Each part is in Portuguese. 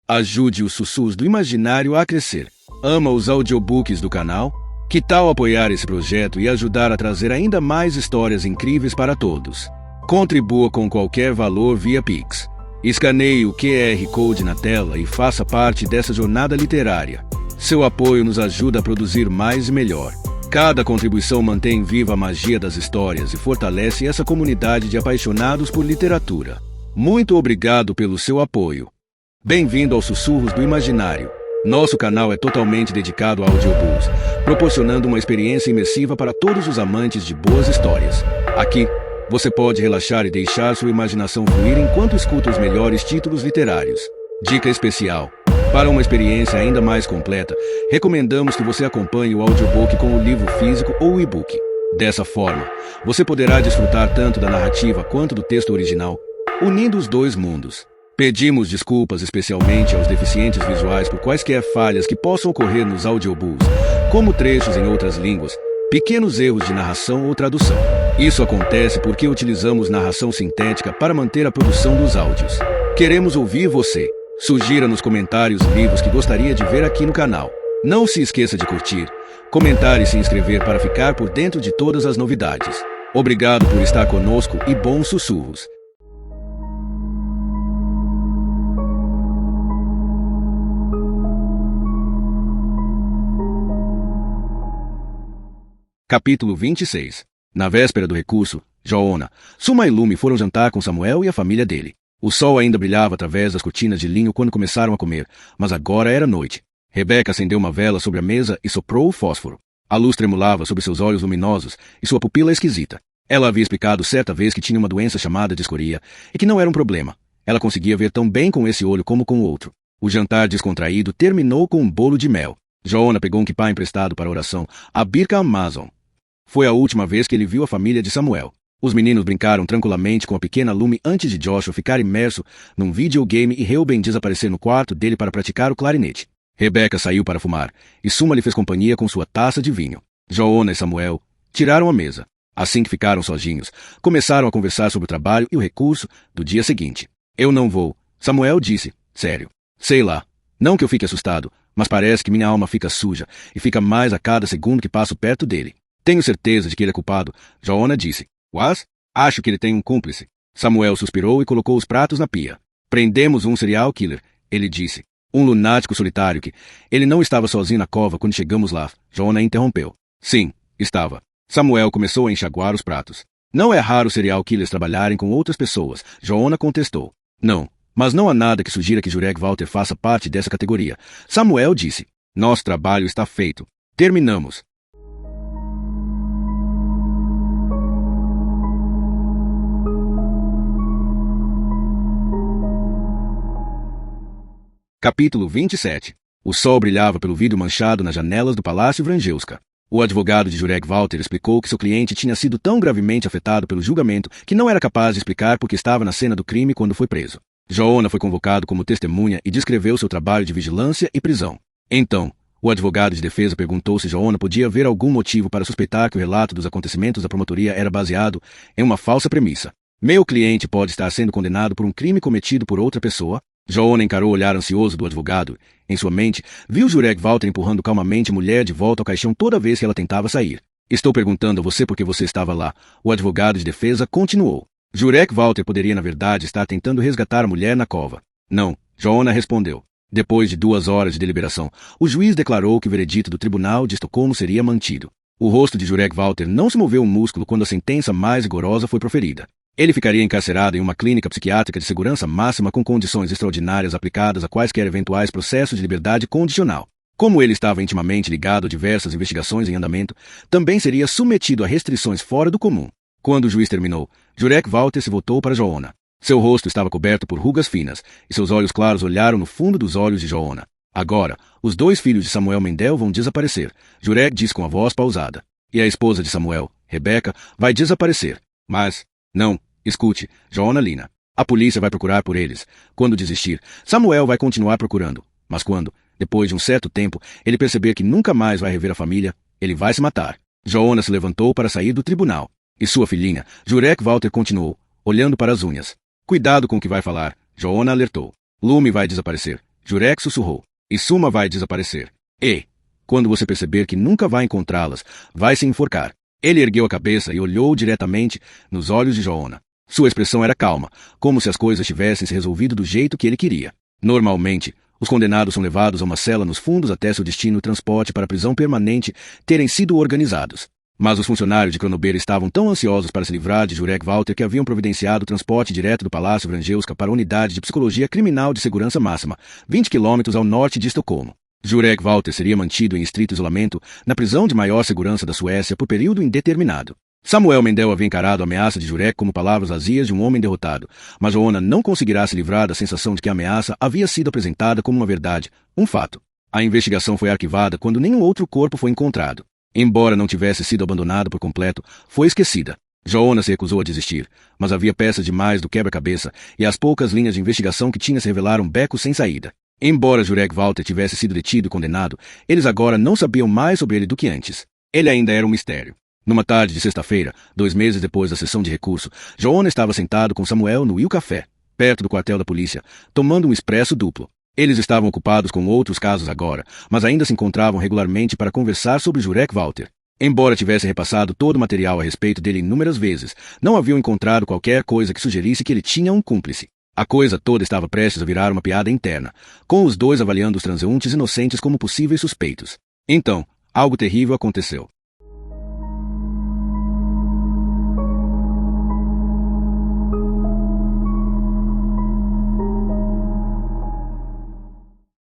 Ajude os Sussurros do Imaginário a crescer. Ama os audiobooks do canal? Que tal apoiar esse projeto e ajudar a trazer ainda mais histórias incríveis para todos? Contribua com qualquer valor via Pix. Escaneie o QR Code na tela e faça parte dessa jornada literária. Seu apoio nos ajuda a produzir mais e melhor. Cada contribuição mantém viva a magia das histórias e fortalece essa comunidade de apaixonados por literatura. Muito obrigado pelo seu apoio. Bem-vindo aos Sussurros do Imaginário. Nosso canal é totalmente dedicado a audiobooks, proporcionando uma experiência imersiva para todos os amantes de boas histórias. Aqui, você pode relaxar e deixar sua imaginação fluir enquanto escuta os melhores títulos literários. Dica especial: para uma experiência ainda mais completa, recomendamos que você acompanhe o audiobook com o livro físico ou o e-book. Dessa forma, você poderá desfrutar tanto da narrativa quanto do texto original, unindo os dois mundos. Pedimos desculpas especialmente aos deficientes visuais por quaisquer falhas que possam ocorrer nos audiobooks, como trechos em outras línguas, pequenos erros de narração ou tradução. Isso acontece porque utilizamos narração sintética para manter a produção dos áudios. Queremos ouvir você. Sugira nos comentários livros que gostaria de ver aqui no canal. Não se esqueça de curtir, comentar e se inscrever para ficar por dentro de todas as novidades. Obrigado por estar conosco e bons sussurros. Capítulo 26. Na véspera do recurso, Joanna, Suma e Lume foram jantar com Samuel e a família dele. O sol ainda brilhava através das cortinas de linho quando começaram a comer, mas agora era noite. Rebecca acendeu uma vela sobre a mesa e soprou o fósforo. A luz tremulava sobre seus olhos luminosos e sua pupila esquisita. Ela havia explicado certa vez que tinha uma doença chamada discoria e que não era um problema. Ela conseguia ver tão bem com esse olho como com o outro. O jantar descontraído terminou com um bolo de mel. Joanna pegou um quipá emprestado para a oração, a Birka Amazon. Foi a última vez que ele viu a família de Samuel. Os meninos brincaram tranquilamente com a pequena Lume antes de Joshua ficar imerso num videogame e Reuben desaparecer no quarto dele para praticar o clarinete. Rebecca saiu para fumar, e Suma lhe fez companhia com sua taça de vinho. Joanna e Samuel tiraram a mesa. Assim que ficaram sozinhos, começaram a conversar sobre o trabalho e o recurso do dia seguinte. Eu não vou, Samuel disse, sério. Sei lá, não que eu fique assustado, mas parece que minha alma fica suja e fica mais a cada segundo que passo perto dele. Tenho certeza de que ele é culpado, Joanna disse. Mas acho que ele tem um cúmplice. Samuel suspirou e colocou os pratos na pia. Prendemos um serial killer, ele disse. Um lunático solitário que... Ele não estava sozinho na cova quando chegamos lá, Joanna interrompeu. Sim, estava. Samuel começou a enxaguar os pratos. Não é raro serial killers trabalharem com outras pessoas, Joanna contestou. Não, mas não há nada que sugira que Jurek Walter faça parte dessa categoria. Samuel disse. Nosso trabalho está feito. Terminamos. Capítulo 27. O sol brilhava pelo vidro manchado nas janelas do Palácio Vrangelska. O advogado de Jurek Walter explicou que seu cliente tinha sido tão gravemente afetado pelo julgamento que não era capaz de explicar porque estava na cena do crime quando foi preso. Joanna foi convocado como testemunha e descreveu seu trabalho de vigilância e prisão. Então, o advogado de defesa perguntou se Joanna podia haver algum motivo para suspeitar que o relato dos acontecimentos da promotoria era baseado em uma falsa premissa. Meu cliente pode estar sendo condenado por um crime cometido por outra pessoa? Joanna encarou o olhar ansioso do advogado. Em sua mente, viu Jurek Walter empurrando calmamente a mulher de volta ao caixão toda vez que ela tentava sair. Estou perguntando a você porque você estava lá. O advogado de defesa continuou. Jurek Walter poderia, na verdade, estar tentando resgatar a mulher na cova. Não, Joanna respondeu. Depois de 2 horas de deliberação, o juiz declarou que o veredito do Tribunal de Estocolmo seria mantido. O rosto de Jurek Walter não se moveu um músculo quando a sentença mais rigorosa foi proferida. Ele ficaria encarcerado em uma clínica psiquiátrica de segurança máxima com condições extraordinárias aplicadas a quaisquer eventuais processos de liberdade condicional. Como ele estava intimamente ligado a diversas investigações em andamento, também seria submetido a restrições fora do comum. Quando o juiz terminou, Jurek Walter se voltou para Joanna. Seu rosto estava coberto por rugas finas, e seus olhos claros olharam no fundo dos olhos de Joanna. Agora, os 2 filhos de Samuel Mendel vão desaparecer, Jurek disse com a voz pausada. E a esposa de Samuel, Rebecca, vai desaparecer. Mas, não. Escute, Joanna Lina. A polícia vai procurar por eles. Quando desistir, Samuel vai continuar procurando. Mas quando, depois de um certo tempo, ele perceber que nunca mais vai rever a família, ele vai se matar. Joanna se levantou para sair do tribunal. E sua filhinha, Jurek Walter, continuou, olhando para as unhas. Cuidado com o que vai falar, Joanna alertou. Lume vai desaparecer, Jurek sussurrou. E Suma vai desaparecer. E, quando você perceber que nunca vai encontrá-las, vai se enforcar. Ele ergueu a cabeça e olhou diretamente nos olhos de Joanna. Sua expressão era calma, como se as coisas tivessem se resolvido do jeito que ele queria. Normalmente, os condenados são levados a uma cela nos fundos até seu destino e transporte para a prisão permanente terem sido organizados. Mas os funcionários de Kronobeira estavam tão ansiosos para se livrar de Jurek Walter que haviam providenciado o transporte direto do Palácio Vrangelska para a Unidade de Psicologia Criminal de Segurança Máxima, 20 quilômetros ao norte de Estocolmo. Jurek Walter seria mantido em estrito isolamento na prisão de maior segurança da Suécia por período indeterminado. Samuel Mendel havia encarado a ameaça de Jurek como palavras vazias de um homem derrotado, mas Joanna não conseguirá se livrar da sensação de que a ameaça havia sido apresentada como uma verdade, um fato. A investigação foi arquivada quando nenhum outro corpo foi encontrado. Embora não tivesse sido abandonado por completo, foi esquecida. Joanna se recusou a desistir, mas havia peças demais do quebra-cabeça e as poucas linhas de investigação que tinha se revelaram becos sem saída. Embora Jurek Walter tivesse sido detido e condenado, eles agora não sabiam mais sobre ele do que antes. Ele ainda era um mistério. Numa tarde de sexta-feira, 2 meses depois da sessão de recurso, Joanna estava sentado com Samuel no Il Café, perto do quartel da polícia, tomando um expresso duplo. Eles estavam ocupados com outros casos agora, mas ainda se encontravam regularmente para conversar sobre Jurek Walter. Embora tivessem repassado todo o material a respeito dele inúmeras vezes, não haviam encontrado qualquer coisa que sugerisse que ele tinha um cúmplice. A coisa toda estava prestes a virar uma piada interna, com os dois avaliando os transeuntes inocentes como possíveis suspeitos. Então, algo terrível aconteceu.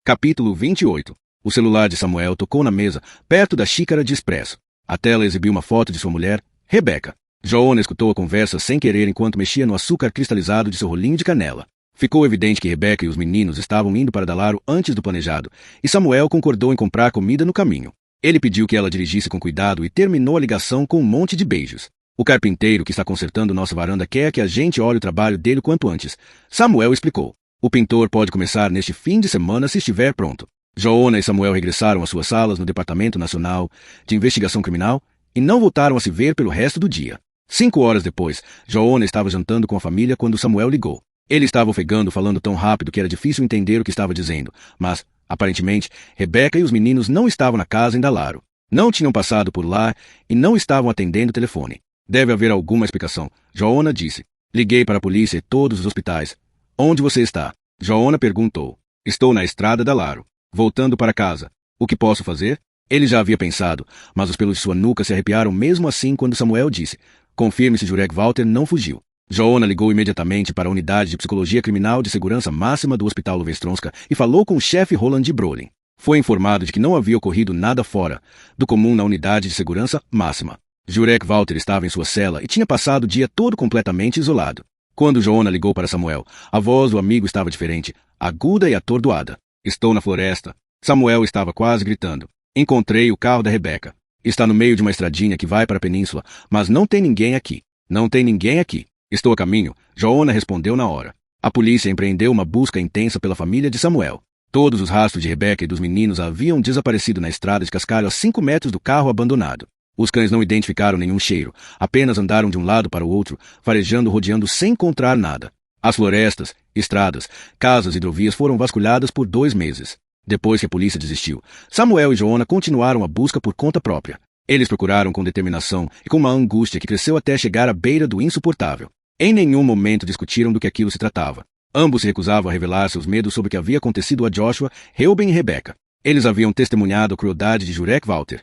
Capítulo 28. O celular de Samuel tocou na mesa, perto da xícara de expresso. A tela exibiu uma foto de sua mulher, Rebecca. Joanna escutou a conversa sem querer enquanto mexia no açúcar cristalizado de seu rolinho de canela. Ficou evidente que Rebecca e os meninos estavam indo para Dalaro antes do planejado, e Samuel concordou em comprar comida no caminho. Ele pediu que ela dirigisse com cuidado e terminou a ligação com um monte de beijos. O carpinteiro que está consertando nossa varanda quer que a gente olhe o trabalho dele quanto antes. Samuel explicou. O pintor pode começar neste fim de semana se estiver pronto. Joanna e Samuel regressaram às suas salas no Departamento Nacional de Investigação Criminal e não voltaram a se ver pelo resto do dia. 5 horas depois, Joanna estava jantando com a família quando Samuel ligou. Ele estava ofegando, falando tão rápido que era difícil entender o que estava dizendo, mas, aparentemente, Rebecca e os meninos não estavam na casa em Dalaro. Não tinham passado por lá e não estavam atendendo o telefone. Deve haver alguma explicação, Joanna disse. Liguei para a polícia e todos os hospitais. Onde você está? Joanna perguntou. Estou na estrada Dalaro, voltando para casa. O que posso fazer? Ele já havia pensado, mas os pelos de sua nuca se arrepiaram mesmo assim quando Samuel disse. Confirme se Jurek Walter não fugiu. Joanna ligou imediatamente para a Unidade de Psicologia Criminal de Segurança Máxima do Hospital Lovestronska e falou com o chefe Roland Brolin. Foi informado de que não havia ocorrido nada fora do comum na Unidade de Segurança Máxima. Jurek Walter estava em sua cela e tinha passado o dia todo completamente isolado. Quando Joanna ligou para Samuel, a voz do amigo estava diferente, aguda e atordoada. Estou na floresta. Samuel estava quase gritando. Encontrei o carro da Rebecca. Está no meio de uma estradinha que vai para a península, mas não tem ninguém aqui. Não tem ninguém aqui. Estou a caminho, Joanna respondeu na hora. A polícia empreendeu uma busca intensa pela família de Samuel. Todos os rastros de Rebecca e dos meninos haviam desaparecido na estrada de cascalho a 5 metros do carro abandonado. Os cães não identificaram nenhum cheiro, apenas andaram de um lado para o outro, farejando, rodeando sem encontrar nada. As florestas, estradas, casas e hidrovias foram vasculhadas por 2 meses. Depois que a polícia desistiu, Samuel e Joanna continuaram a busca por conta própria. Eles procuraram com determinação e com uma angústia que cresceu até chegar à beira do insuportável. Em nenhum momento discutiram do que aquilo se tratava. Ambos se recusavam a revelar seus medos sobre o que havia acontecido a Joshua, Reuben e Rebecca. Eles haviam testemunhado a crueldade de Jurek Walter.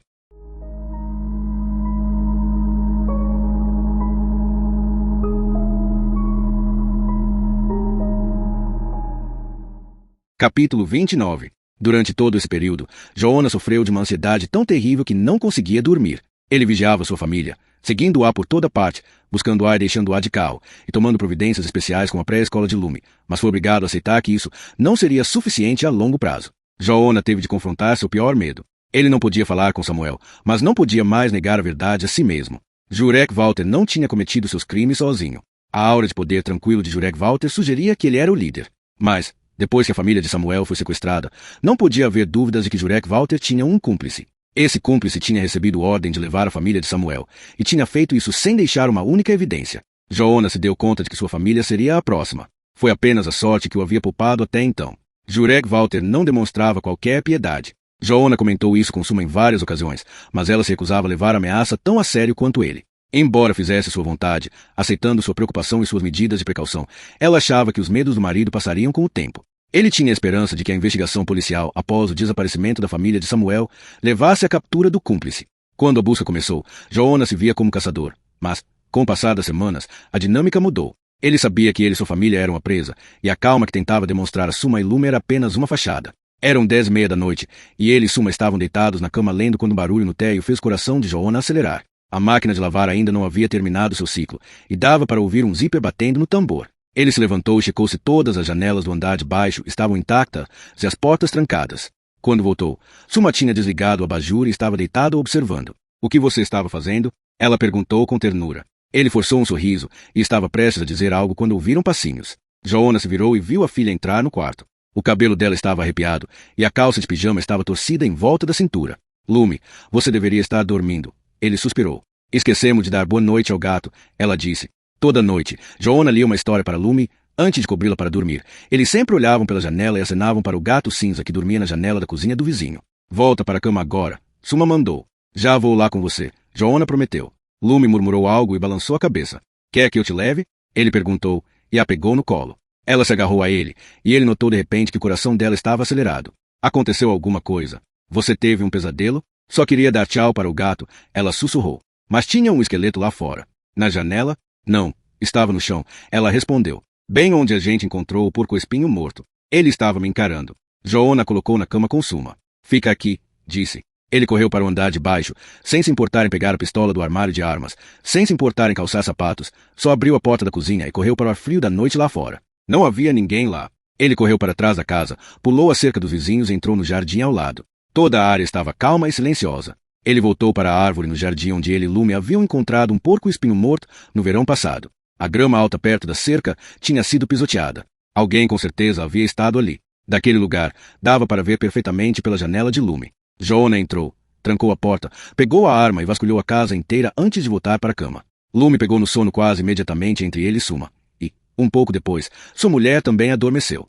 Capítulo 29. Durante todo esse período, Joanna sofreu de uma ansiedade tão terrível que não conseguia dormir. Ele vigiava sua família, seguindo-a por toda parte, buscando-a e deixando-a de carro, e tomando providências especiais com a pré-escola de lume, mas foi obrigado a aceitar que isso não seria suficiente a longo prazo. Joanna teve de confrontar seu pior medo. Ele não podia falar com Samuel, mas não podia mais negar a verdade a si mesmo. Jurek Walter não tinha cometido seus crimes sozinho. A aura de poder tranquilo de Jurek Walter sugeria que ele era o líder. Mas, depois que a família de Samuel foi sequestrada, não podia haver dúvidas de que Jurek Walter tinha um cúmplice. Esse cúmplice tinha recebido ordem de levar a família de Samuel, e tinha feito isso sem deixar uma única evidência. Joanna se deu conta de que sua família seria a próxima. Foi apenas a sorte que o havia poupado até então. Jurek Walter não demonstrava qualquer piedade. Joanna comentou isso com Suma em várias ocasiões, mas ela se recusava a levar a ameaça tão a sério quanto ele. Embora fizesse sua vontade, aceitando sua preocupação e suas medidas de precaução, ela achava que os medos do marido passariam com o tempo. Ele tinha a esperança de que a investigação policial, após o desaparecimento da família de Samuel, levasse à captura do cúmplice. Quando a busca começou, Joanna se via como caçador, mas, com o passar das semanas, a dinâmica mudou. Ele sabia que ele e sua família eram a presa, e a calma que tentava demonstrar a Suma e Lume era apenas uma fachada. Eram 10:30 da noite, e ele e Suma estavam deitados na cama lendo quando um barulho no térreo fez o coração de Joanna acelerar. A máquina de lavar ainda não havia terminado seu ciclo, e dava para ouvir um zíper batendo no tambor. Ele se levantou e checou se todas as janelas do andar de baixo estavam intactas e as portas trancadas. Quando voltou, Suma tinha desligado o abajur e estava deitado observando. "O que você estava fazendo?" ela perguntou com ternura. Ele forçou um sorriso e estava prestes a dizer algo quando ouviram passinhos. Joanna se virou e viu a filha entrar no quarto. O cabelo dela estava arrepiado e a calça de pijama estava torcida em volta da cintura. "Lume, você deveria estar dormindo." Ele suspirou. "Esquecemos de dar boa noite ao gato," ela disse. Toda noite, Joanna lia uma história para Lume antes de cobri-la para dormir. Eles sempre olhavam pela janela e acenavam para o gato cinza que dormia na janela da cozinha do vizinho. "Volta para a cama agora," Suma mandou. "Já vou lá com você," Joanna prometeu. Lume murmurou algo e balançou a cabeça. "Quer que eu te leve?" ele perguntou, e a pegou no colo. Ela se agarrou a ele, e ele notou de repente que o coração dela estava acelerado. "Aconteceu alguma coisa? Você teve um pesadelo?" "Só queria dar tchau para o gato," ela sussurrou. "Mas tinha um esqueleto lá fora." "Na janela?" "Não, estava no chão," ela respondeu. "Bem onde a gente encontrou o porco-espinho morto." Ele estava me encarando. Joanna colocou na cama com Suma. "Fica aqui," disse. Ele correu para o andar de baixo, sem se importar em pegar a pistola do armário de armas, sem se importar em calçar sapatos, só abriu a porta da cozinha e correu para o ar frio da noite lá fora. Não havia ninguém lá. Ele correu para trás da casa, pulou a cerca dos vizinhos e entrou no jardim ao lado. Toda a área estava calma e silenciosa. Ele voltou para a árvore no jardim onde ele e Lume haviam encontrado um porco-espinho morto no verão passado. A grama alta perto da cerca tinha sido pisoteada. Alguém com certeza havia estado ali. Daquele lugar, dava para ver perfeitamente pela janela de Lume. Joanna entrou, trancou a porta, pegou a arma e vasculhou a casa inteira antes de voltar para a cama. Lume pegou no sono quase imediatamente entre ele e Suma. E, um pouco depois, sua mulher também adormeceu.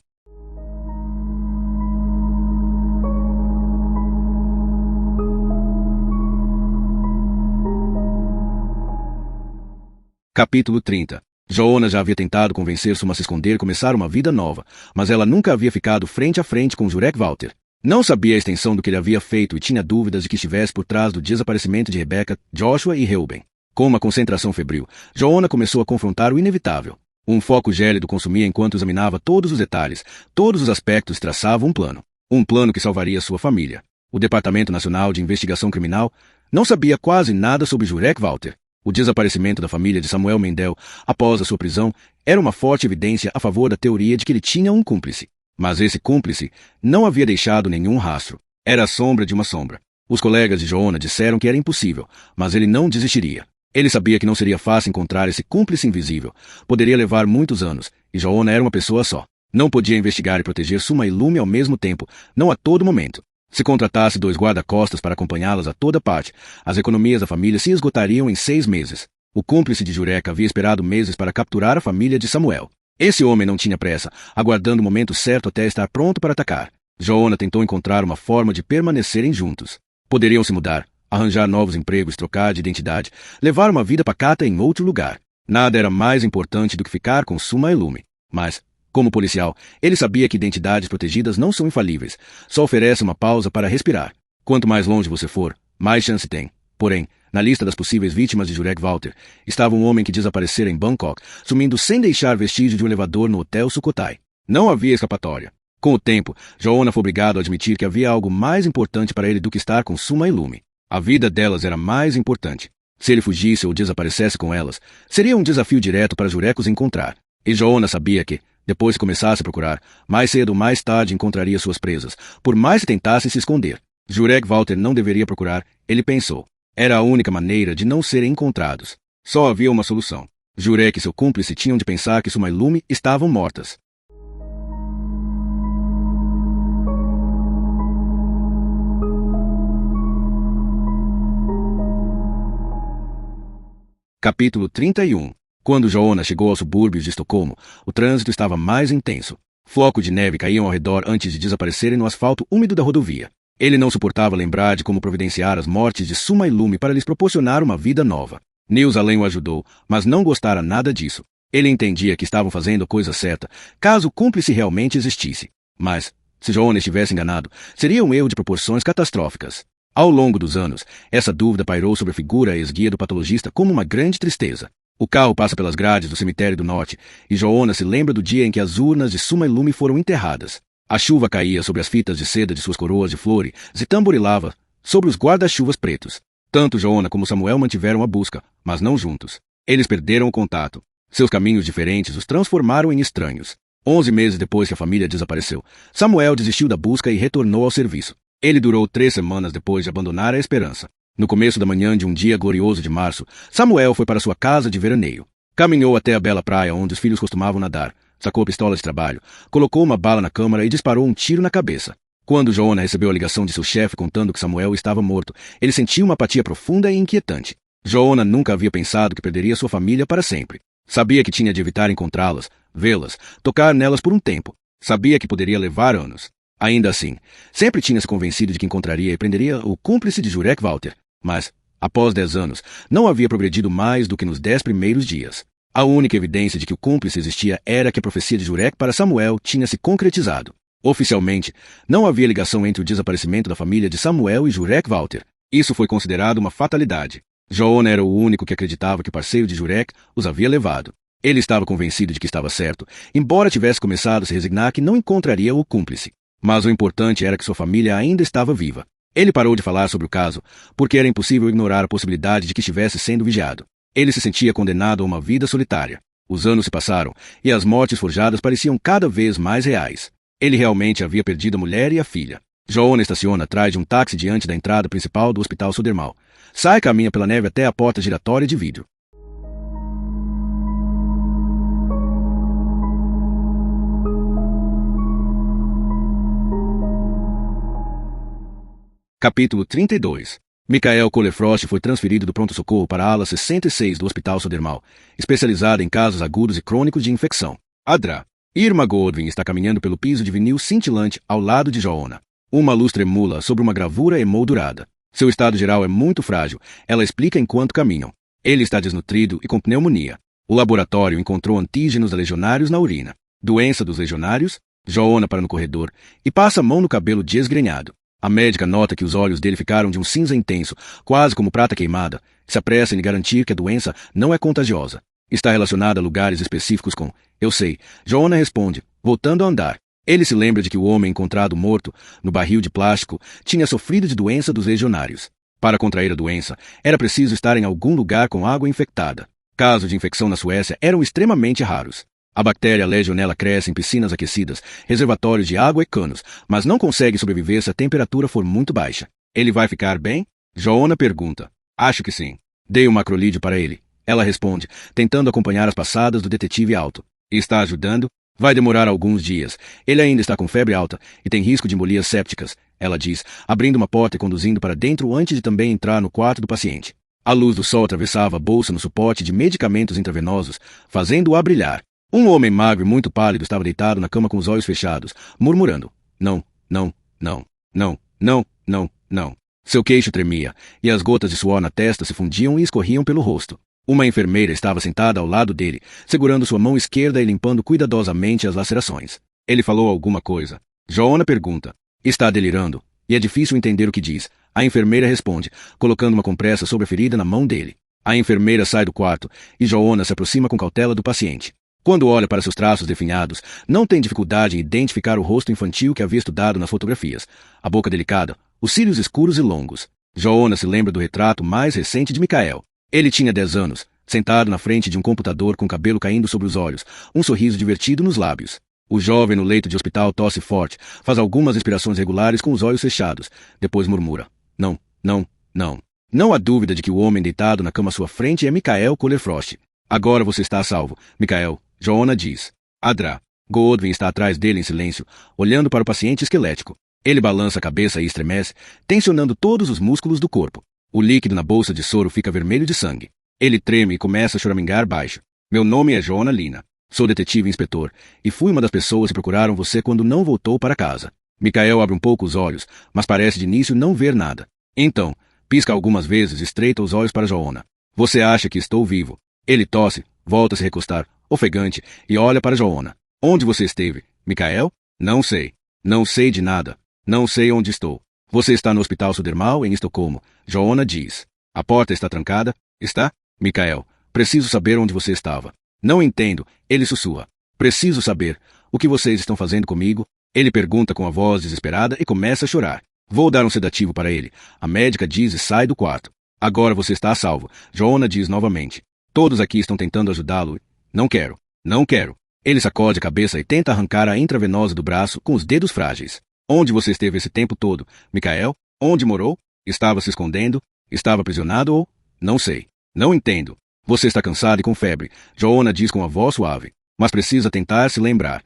Capítulo 30. Joanna já havia tentado convencer Suma a se esconder e começar uma vida nova, mas ela nunca havia ficado frente a frente com Jurek Walter. Não sabia a extensão do que ele havia feito e tinha dúvidas de que estivesse por trás do desaparecimento de Rebecca, Joshua e Reuben. Com uma concentração febril, Joanna começou a confrontar o inevitável. Um foco gélido consumia enquanto examinava todos os detalhes, todos os aspectos traçava um plano. Um plano que salvaria sua família. O Departamento Nacional de Investigação Criminal não sabia quase nada sobre Jurek Walter. O desaparecimento da família de Samuel Mendel após a sua prisão era uma forte evidência a favor da teoria de que ele tinha um cúmplice. Mas esse cúmplice não havia deixado nenhum rastro. Era a sombra de uma sombra. Os colegas de Joanna disseram que era impossível, mas ele não desistiria. Ele sabia que não seria fácil encontrar esse cúmplice invisível. Poderia levar muitos anos, e Joanna era uma pessoa só. Não podia investigar e proteger Suma e Lume ao mesmo tempo, não a todo momento. Se contratasse 2 guarda-costas para acompanhá-las a toda parte, as economias da família se esgotariam em 6 meses. O cúmplice de Jurek havia esperado meses para capturar a família de Samuel. Esse homem não tinha pressa, aguardando o momento certo até estar pronto para atacar. Joanna tentou encontrar uma forma de permanecerem juntos. Poderiam se mudar, arranjar novos empregos, trocar de identidade, levar uma vida pacata em outro lugar. Nada era mais importante do que ficar com Suma e Lume. Mas, como policial, ele sabia que identidades protegidas não são infalíveis, só oferecem uma pausa para respirar. Quanto mais longe você for, mais chance tem. Porém, na lista das possíveis vítimas de Jurek Walter, estava um homem que desaparecera em Bangkok, sumindo sem deixar vestígio de um elevador no Hotel Sukhothai. Não havia escapatória. Com o tempo, Joanna foi obrigado a admitir que havia algo mais importante para ele do que estar com Suma e Lume. A vida delas era mais importante. Se ele fugisse ou desaparecesse com elas, seria um desafio direto para Jurek os encontrar. E Joanna sabia que, depois que começasse a procurar, mais cedo ou mais tarde encontraria suas presas, por mais que tentasse se esconder. Jurek Walter não deveria procurar, ele pensou. Era a única maneira de não serem encontrados. Só havia uma solução. Jurek e seu cúmplice tinham de pensar que Suma e Lume estavam mortas. Capítulo 31. Quando Joanna chegou aos subúrbios de Estocolmo, o trânsito estava mais intenso. Flocos de neve caíam ao redor antes de desaparecerem no asfalto úmido da rodovia. Ele não suportava lembrar de como providenciar as mortes de Suma e Lume para lhes proporcionar uma vida nova. Nils Allen o ajudou, mas não gostara nada disso. Ele entendia que estavam fazendo a coisa certa, caso o cúmplice realmente existisse. Mas, se Joanna estivesse enganado, seria um erro de proporções catastróficas. Ao longo dos anos, essa dúvida pairou sobre a figura esguia do patologista como uma grande tristeza. O carro passa pelas grades do cemitério do norte, e Joanna se lembra do dia em que as urnas de Suma e Lume foram enterradas. A chuva caía sobre as fitas de seda de suas coroas de flores e tamborilava sobre os guarda-chuvas pretos. Tanto Joanna como Samuel mantiveram a busca, mas não juntos. Eles perderam o contato. Seus caminhos diferentes os transformaram em estranhos. 11 meses depois que a família desapareceu, Samuel desistiu da busca e retornou ao serviço. Ele durou 3 semanas depois de abandonar a esperança. No começo da manhã de um dia glorioso de março, Samuel foi para sua casa de veraneio. Caminhou até a bela praia onde os filhos costumavam nadar, sacou a pistola de trabalho, colocou uma bala na câmara e disparou um tiro na cabeça. Quando Joanna recebeu a ligação de seu chefe contando que Samuel estava morto, ele sentiu uma apatia profunda e inquietante. Joanna nunca havia pensado que perderia sua família para sempre. Sabia que tinha de evitar encontrá-las, vê-las, tocar nelas por um tempo. Sabia que poderia levar anos. Ainda assim, sempre tinha se convencido de que encontraria e prenderia o cúmplice de Jurek Walter. Mas, após 10 anos, não havia progredido mais do que nos 10 primeiros dias. A única evidência de que o cúmplice existia era que a profecia de Jurek para Samuel tinha se concretizado. Oficialmente, não havia ligação entre o desaparecimento da família de Samuel e Jurek Walter. Isso foi considerado uma fatalidade. Joanna era o único que acreditava que o parceiro de Jurek os havia levado. Ele estava convencido de que estava certo, embora tivesse começado a se resignar que não encontraria o cúmplice. Mas o importante era que sua família ainda estava viva. Ele parou de falar sobre o caso, porque era impossível ignorar a possibilidade de que estivesse sendo vigiado. Ele se sentia condenado a uma vida solitária. Os anos se passaram, e as mortes forjadas pareciam cada vez mais reais. Ele realmente havia perdido a mulher e a filha. Joanna estaciona atrás de um táxi diante da entrada principal do Hospital Sodermal. Sai e caminha pela neve até a porta giratória de vidro. Capítulo 32. Michael Kohler-Frost foi transferido do pronto-socorro para a ala 66 do Hospital Sodermal, especializada em casos agudos e crônicos de infecção. Adra. Irma Goldwyn está caminhando pelo piso de vinil cintilante ao lado de Joanna. Uma luz tremula sobre uma gravura emoldurada. Seu estado geral é muito frágil, ela explica enquanto caminham. Ele está desnutrido e com pneumonia. O laboratório encontrou antígenos legionários na urina. Doença dos legionários? Joanna para no corredor e passa a mão no cabelo desgrenhado. A médica nota que os olhos dele ficaram de um cinza intenso, quase como prata queimada, e se apressa em lhe garantir que a doença não é contagiosa. Está relacionada a lugares específicos com... Eu sei. Joanna responde, voltando a andar. Ele se lembra de que o homem encontrado morto, no barril de plástico, tinha sofrido de doença dos legionários. Para contrair a doença, era preciso estar em algum lugar com água infectada. Casos de infecção na Suécia eram extremamente raros. A bactéria Legionella cresce em piscinas aquecidas, reservatórios de água e canos, mas não consegue sobreviver se a temperatura for muito baixa. Ele vai ficar bem? Joanna pergunta. Acho que sim. Dei um macrolídeo para ele. Ela responde, tentando acompanhar as passadas do detetive alto. Está ajudando? Vai demorar alguns dias. Ele ainda está com febre alta e tem risco de embolias sépticas, ela diz, abrindo uma porta e conduzindo para dentro antes de também entrar no quarto do paciente. A luz do sol atravessava a bolsa no suporte de medicamentos intravenosos, fazendo-a brilhar. Um homem magro e muito pálido estava deitado na cama com os olhos fechados, murmurando, não, não, não, não, não, não, não. Seu queixo tremia, e as gotas de suor na testa se fundiam e escorriam pelo rosto. Uma enfermeira estava sentada ao lado dele, segurando sua mão esquerda e limpando cuidadosamente as lacerações. Ele falou alguma coisa. Joanna pergunta. Está delirando, e é difícil entender o que diz. A enfermeira responde, colocando uma compressa sobre a ferida na mão dele. A enfermeira sai do quarto, e Joanna se aproxima com cautela do paciente. Quando olha para seus traços definhados, não tem dificuldade em identificar o rosto infantil que havia estudado nas fotografias. A boca delicada, os cílios escuros e longos. Joanna se lembra do retrato mais recente de Michael. Ele tinha 10 anos, sentado na frente de um computador com o cabelo caindo sobre os olhos, um sorriso divertido nos lábios. O jovem no leito de hospital tosse forte, faz algumas respirações regulares com os olhos fechados, depois murmura. Não, não, não. Não há dúvida de que o homem deitado na cama à sua frente é Michael Kohler-Frost. Agora você está a salvo, Michael, Joanna diz. Adra. Goldwyn está atrás dele em silêncio, olhando para o paciente esquelético. Ele balança a cabeça e estremece, tensionando todos os músculos do corpo. O líquido na bolsa de soro fica vermelho de sangue. Ele treme e começa a choramingar baixo. Meu nome é Joanna Lina. Sou detetive e inspetor, e fui uma das pessoas que procuraram você quando não voltou para casa. Mikael abre um pouco os olhos, mas parece de início não ver nada. Então, pisca algumas vezes e estreita os olhos para Joanna. Você acha que estou vivo? Ele tosse, volta a se recostar, ofegante, e olha para Joanna. Onde você esteve, Mikael? Não sei. Não sei de nada. Não sei onde estou. Você está no Hospital Södermalm, em Estocolmo. Joanna diz. A porta está trancada? Está? Mikael, preciso saber onde você estava. Não entendo, ele sussurra. Preciso saber. O que vocês estão fazendo comigo? Ele pergunta com a voz desesperada e começa a chorar. Vou dar um sedativo para ele. A médica diz e sai do quarto. Agora você está a salvo. Joanna diz novamente. Todos aqui estão tentando ajudá-lo. Não quero. Não quero. Ele sacode a cabeça e tenta arrancar a intravenosa do braço com os dedos frágeis. Onde você esteve esse tempo todo, Mikael? Onde morou? Estava se escondendo? Estava aprisionado ou... Não sei. Não entendo. Você está cansado e com febre. Joanna diz com a voz suave. Mas precisa tentar se lembrar.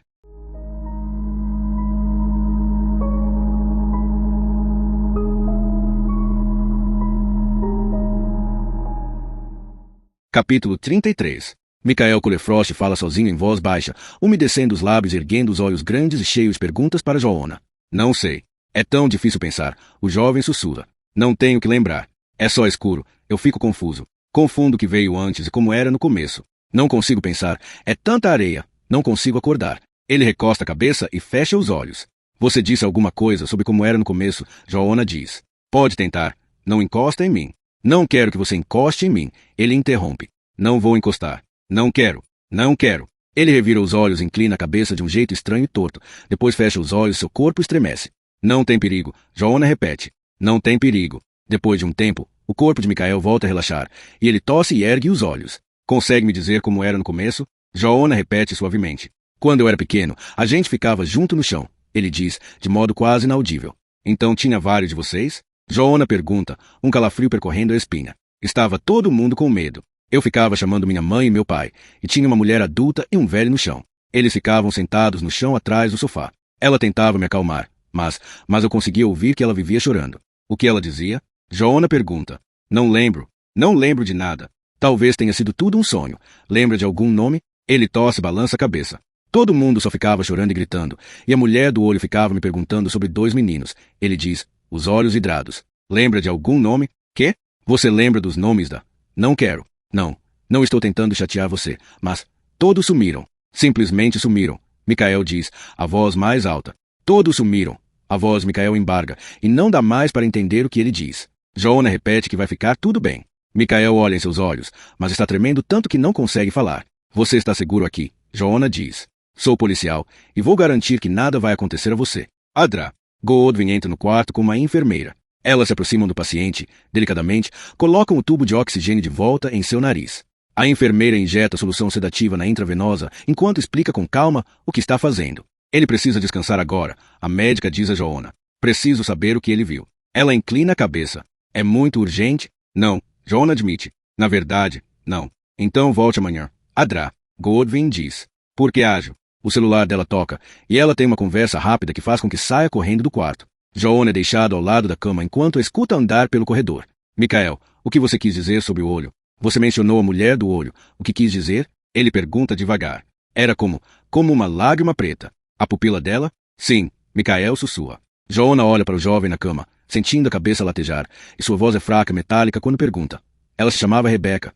Capítulo 33. Mikael Kulefrost fala sozinho em voz baixa, umedecendo os lábios e erguendo os olhos grandes e cheios de perguntas para Joanna. Não sei. É tão difícil pensar. O jovem sussurra. Não tenho que lembrar. É só escuro. Eu fico confuso. Confundo o que veio antes e como era no começo. Não consigo pensar. É tanta areia. Não consigo acordar. Ele recosta a cabeça e fecha os olhos. Você disse alguma coisa sobre como era no começo, Joanna diz. Pode tentar. Não encosta em mim. Não quero que você encoste em mim. Ele interrompe. Não vou encostar. Não quero. Não quero. Ele revira os olhos e inclina a cabeça de um jeito estranho e torto. Depois fecha os olhos e seu corpo estremece. Não tem perigo. Joanna repete. Não tem perigo. Depois de um tempo, o corpo de Mikael volta a relaxar, e ele tosse e ergue os olhos. Consegue me dizer como era no começo? Joanna repete suavemente. Quando eu era pequeno, a gente ficava junto no chão. Ele diz, de modo quase inaudível. Então tinha vários de vocês? Joanna pergunta, um calafrio percorrendo a espinha. Estava todo mundo com medo. Eu ficava chamando minha mãe e meu pai, e tinha uma mulher adulta e um velho no chão. Eles ficavam sentados no chão atrás do sofá. Ela tentava me acalmar, mas eu conseguia ouvir que ela vivia chorando. O que ela dizia? Joanna pergunta. Não lembro. Não lembro de nada. Talvez tenha sido tudo um sonho. Lembra de algum nome? Ele tosse e balança a cabeça. Todo mundo só ficava chorando e gritando, e a mulher do olho ficava me perguntando sobre 2 meninos. Ele diz, os olhos vidrados. Lembra de algum nome? Quê? Você lembra dos nomes da... Não quero. Não. Não estou tentando chatear você, mas... Todos sumiram. Simplesmente sumiram. Mikael diz, a voz mais alta. Todos sumiram. A voz de Mikael embarga, e não dá mais para entender o que ele diz. Joanna repete que vai ficar tudo bem. Mikael olha em seus olhos, mas está tremendo tanto que não consegue falar. Você está seguro aqui, Joanna diz. Sou policial, e vou garantir que nada vai acontecer a você. Adra. Goodwin entra no quarto com uma enfermeira. Elas se aproximam do paciente, delicadamente, colocam o tubo de oxigênio de volta em seu nariz. A enfermeira injeta a solução sedativa na intravenosa, enquanto explica com calma o que está fazendo. Ele precisa descansar agora, a médica diz a Joanna. Preciso saber o que ele viu. Ela inclina a cabeça. É muito urgente? Não, Joanna admite. Na verdade, não. Então volte amanhã. Adra. Goodwin diz. Por que ajo? O celular dela toca, e ela tem uma conversa rápida que faz com que saia correndo do quarto. Joanna é deixado ao lado da cama enquanto escuta andar pelo corredor. Mikael, o que você quis dizer sobre o olho? Você mencionou a mulher do olho. O que quis dizer? Ele pergunta devagar. Era como uma lágrima preta. A pupila dela? Sim, Mikael sussurra. Joanna olha para o jovem na cama, sentindo a cabeça latejar, e sua voz é fraca e metálica quando pergunta. Ela se chamava Rebecca.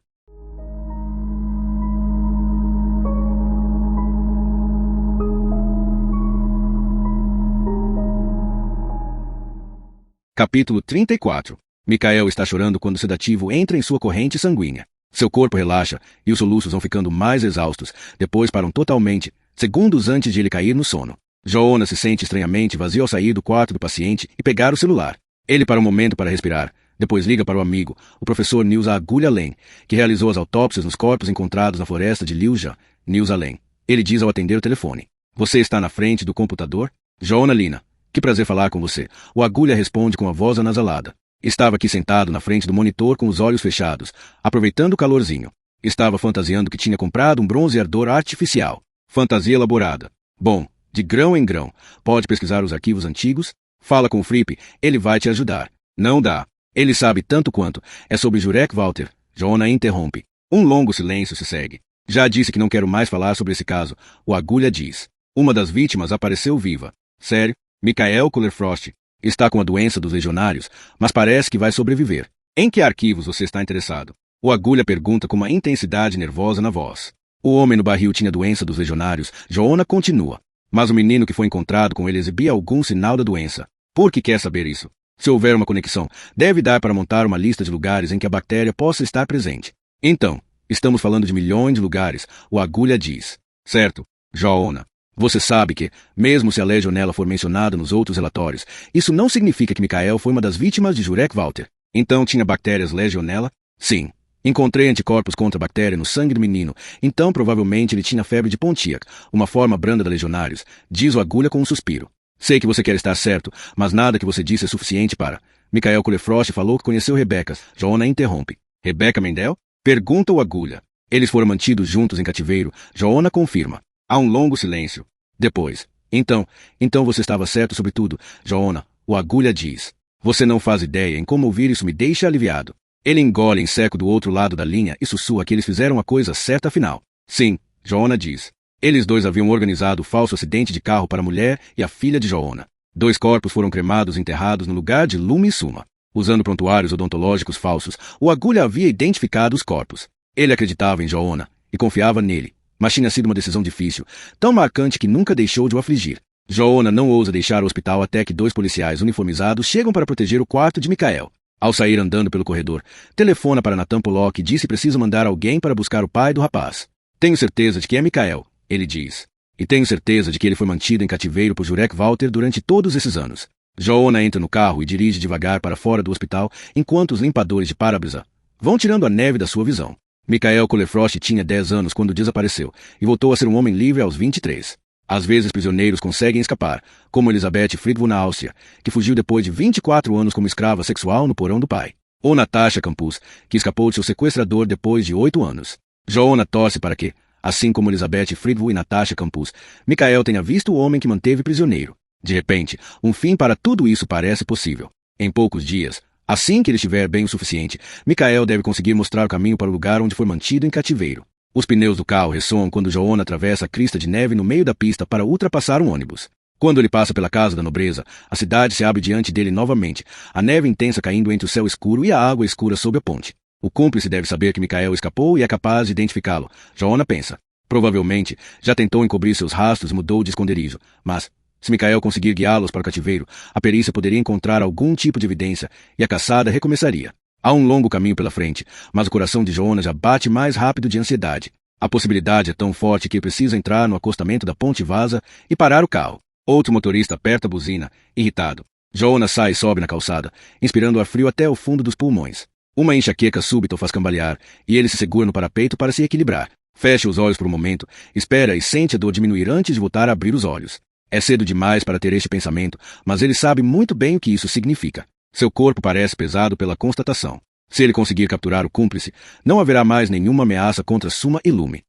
Capítulo 34. Mikael está chorando quando o sedativo entra em sua corrente sanguínea. Seu corpo relaxa e os soluços vão ficando mais exaustos, depois param totalmente, segundos antes de ele cair no sono. Joanna se sente estranhamente vazio ao sair do quarto do paciente e pegar o celular. Ele para um momento para respirar, depois liga para o amigo, o professor Nils Agulha Len, que realizou as autópsias nos corpos encontrados na floresta de Liuja, Nils Allen. Ele diz ao atender o telefone. Você está na frente do computador? Joanna Lina. Que prazer falar com você. O Agulha responde com a voz anasalada. Estava aqui sentado na frente do monitor com os olhos fechados, aproveitando o calorzinho. Estava fantasiando que tinha comprado um bronzeador artificial. Fantasia elaborada. Bom, de grão em grão. Pode pesquisar os arquivos antigos? Fala com o Fripp, ele vai te ajudar. Não dá. Ele sabe tanto quanto. É sobre Jurek Walter. Joanna interrompe. Um longo silêncio se segue. Já disse que não quero mais falar sobre esse caso, o Agulha diz. Uma das vítimas apareceu viva. Sério? Michael Cullerfrost está com a doença dos legionários, mas parece que vai sobreviver. Em que arquivos você está interessado? O Agulha pergunta com uma intensidade nervosa na voz. O homem no barril tinha doença dos legionários. Joanna continua. Mas o menino que foi encontrado com ele exibia algum sinal da doença. Por que quer saber isso? Se houver uma conexão, deve dar para montar uma lista de lugares em que a bactéria possa estar presente. Então, estamos falando de milhões de lugares, o Agulha diz. Certo, Joanna. Você sabe que, mesmo se a legionela for mencionada nos outros relatórios, isso não significa que Michael foi uma das vítimas de Jurek Walter. Então tinha bactérias legionela? Sim. Encontrei anticorpos contra a bactéria no sangue do menino, então provavelmente ele tinha febre de Pontiac, uma forma branda da legionários, diz o Agulha com um suspiro. Sei que você quer estar certo, mas nada que você disse é suficiente para... Michael Cullerfrost falou que conheceu Rebecca. Joanna interrompe. Rebecca Mendel? Pergunta o Agulha. Eles foram mantidos juntos em cativeiro. Joanna confirma. Há um longo silêncio. Depois. Então você estava certo sobre tudo, Joanna. O Agulha diz. Você não faz ideia em como ouvir isso me deixa aliviado. Ele engole em seco do outro lado da linha e sussurra que eles fizeram a coisa certa afinal. Sim, Joanna diz. Eles dois haviam organizado o falso acidente de carro para a mulher e a filha de Joanna. 2 corpos foram cremados e enterrados no lugar de Lume e Suma. Usando prontuários odontológicos falsos, o Agulha havia identificado os corpos. Ele acreditava em Joanna e confiava nele, mas tinha sido uma decisão difícil, tão marcante que nunca deixou de o afligir. Joanna não ousa deixar o hospital até que 2 policiais uniformizados chegam para proteger o quarto de Michael. Ao sair andando pelo corredor, telefona para Nathan Pollock e diz que precisa mandar alguém para buscar o pai do rapaz. Tenho certeza de que é Michael, ele diz. E tenho certeza de que ele foi mantido em cativeiro por Jurek Walter durante todos esses anos. Joanna entra no carro e dirige devagar para fora do hospital, enquanto os limpadores de para-brisa vão tirando a neve da sua visão. Michael Cullerfrost tinha 10 anos quando desapareceu, e voltou a ser um homem livre aos 23. Às vezes prisioneiros conseguem escapar, como Elizabeth Friedel na Áustria, que fugiu depois de 24 anos como escrava sexual no porão do pai. Ou Natasha Campus, que escapou de seu sequestrador depois de 8 anos. Joanna torce para que, assim como Elizabeth Friedel e Natasha Campus, Michael tenha visto o homem que manteve prisioneiro. De repente, um fim para tudo isso parece possível. Em poucos dias, assim que ele estiver bem o suficiente, Michael deve conseguir mostrar o caminho para o lugar onde foi mantido em cativeiro. Os pneus do carro ressoam quando Joanna atravessa a crista de neve no meio da pista para ultrapassar um ônibus. Quando ele passa pela casa da nobreza, a cidade se abre diante dele novamente, a neve intensa caindo entre o céu escuro e a água escura sob a ponte. O cúmplice deve saber que Michael escapou e é capaz de identificá-lo. Joanna pensa. Provavelmente, já tentou encobrir seus rastros e mudou de esconderijo, mas... se Michael conseguir guiá-los para o cativeiro, a perícia poderia encontrar algum tipo de evidência e a caçada recomeçaria. Há um longo caminho pela frente, mas o coração de Joanna já bate mais rápido de ansiedade. A possibilidade é tão forte que precisa entrar no acostamento da ponte Vaza e parar o carro. Outro motorista aperta a buzina, irritado. Joanna sai e sobe na calçada, inspirando ar frio até o fundo dos pulmões. Uma enxaqueca súbita o faz cambalear, e ele se segura no parapeito para se equilibrar. Fecha os olhos por um momento, espera e sente a dor diminuir antes de voltar a abrir os olhos. É cedo demais para ter este pensamento, mas ele sabe muito bem o que isso significa. Seu corpo parece pesado pela constatação. Se ele conseguir capturar o cúmplice, não haverá mais nenhuma ameaça contra Suma e Lume.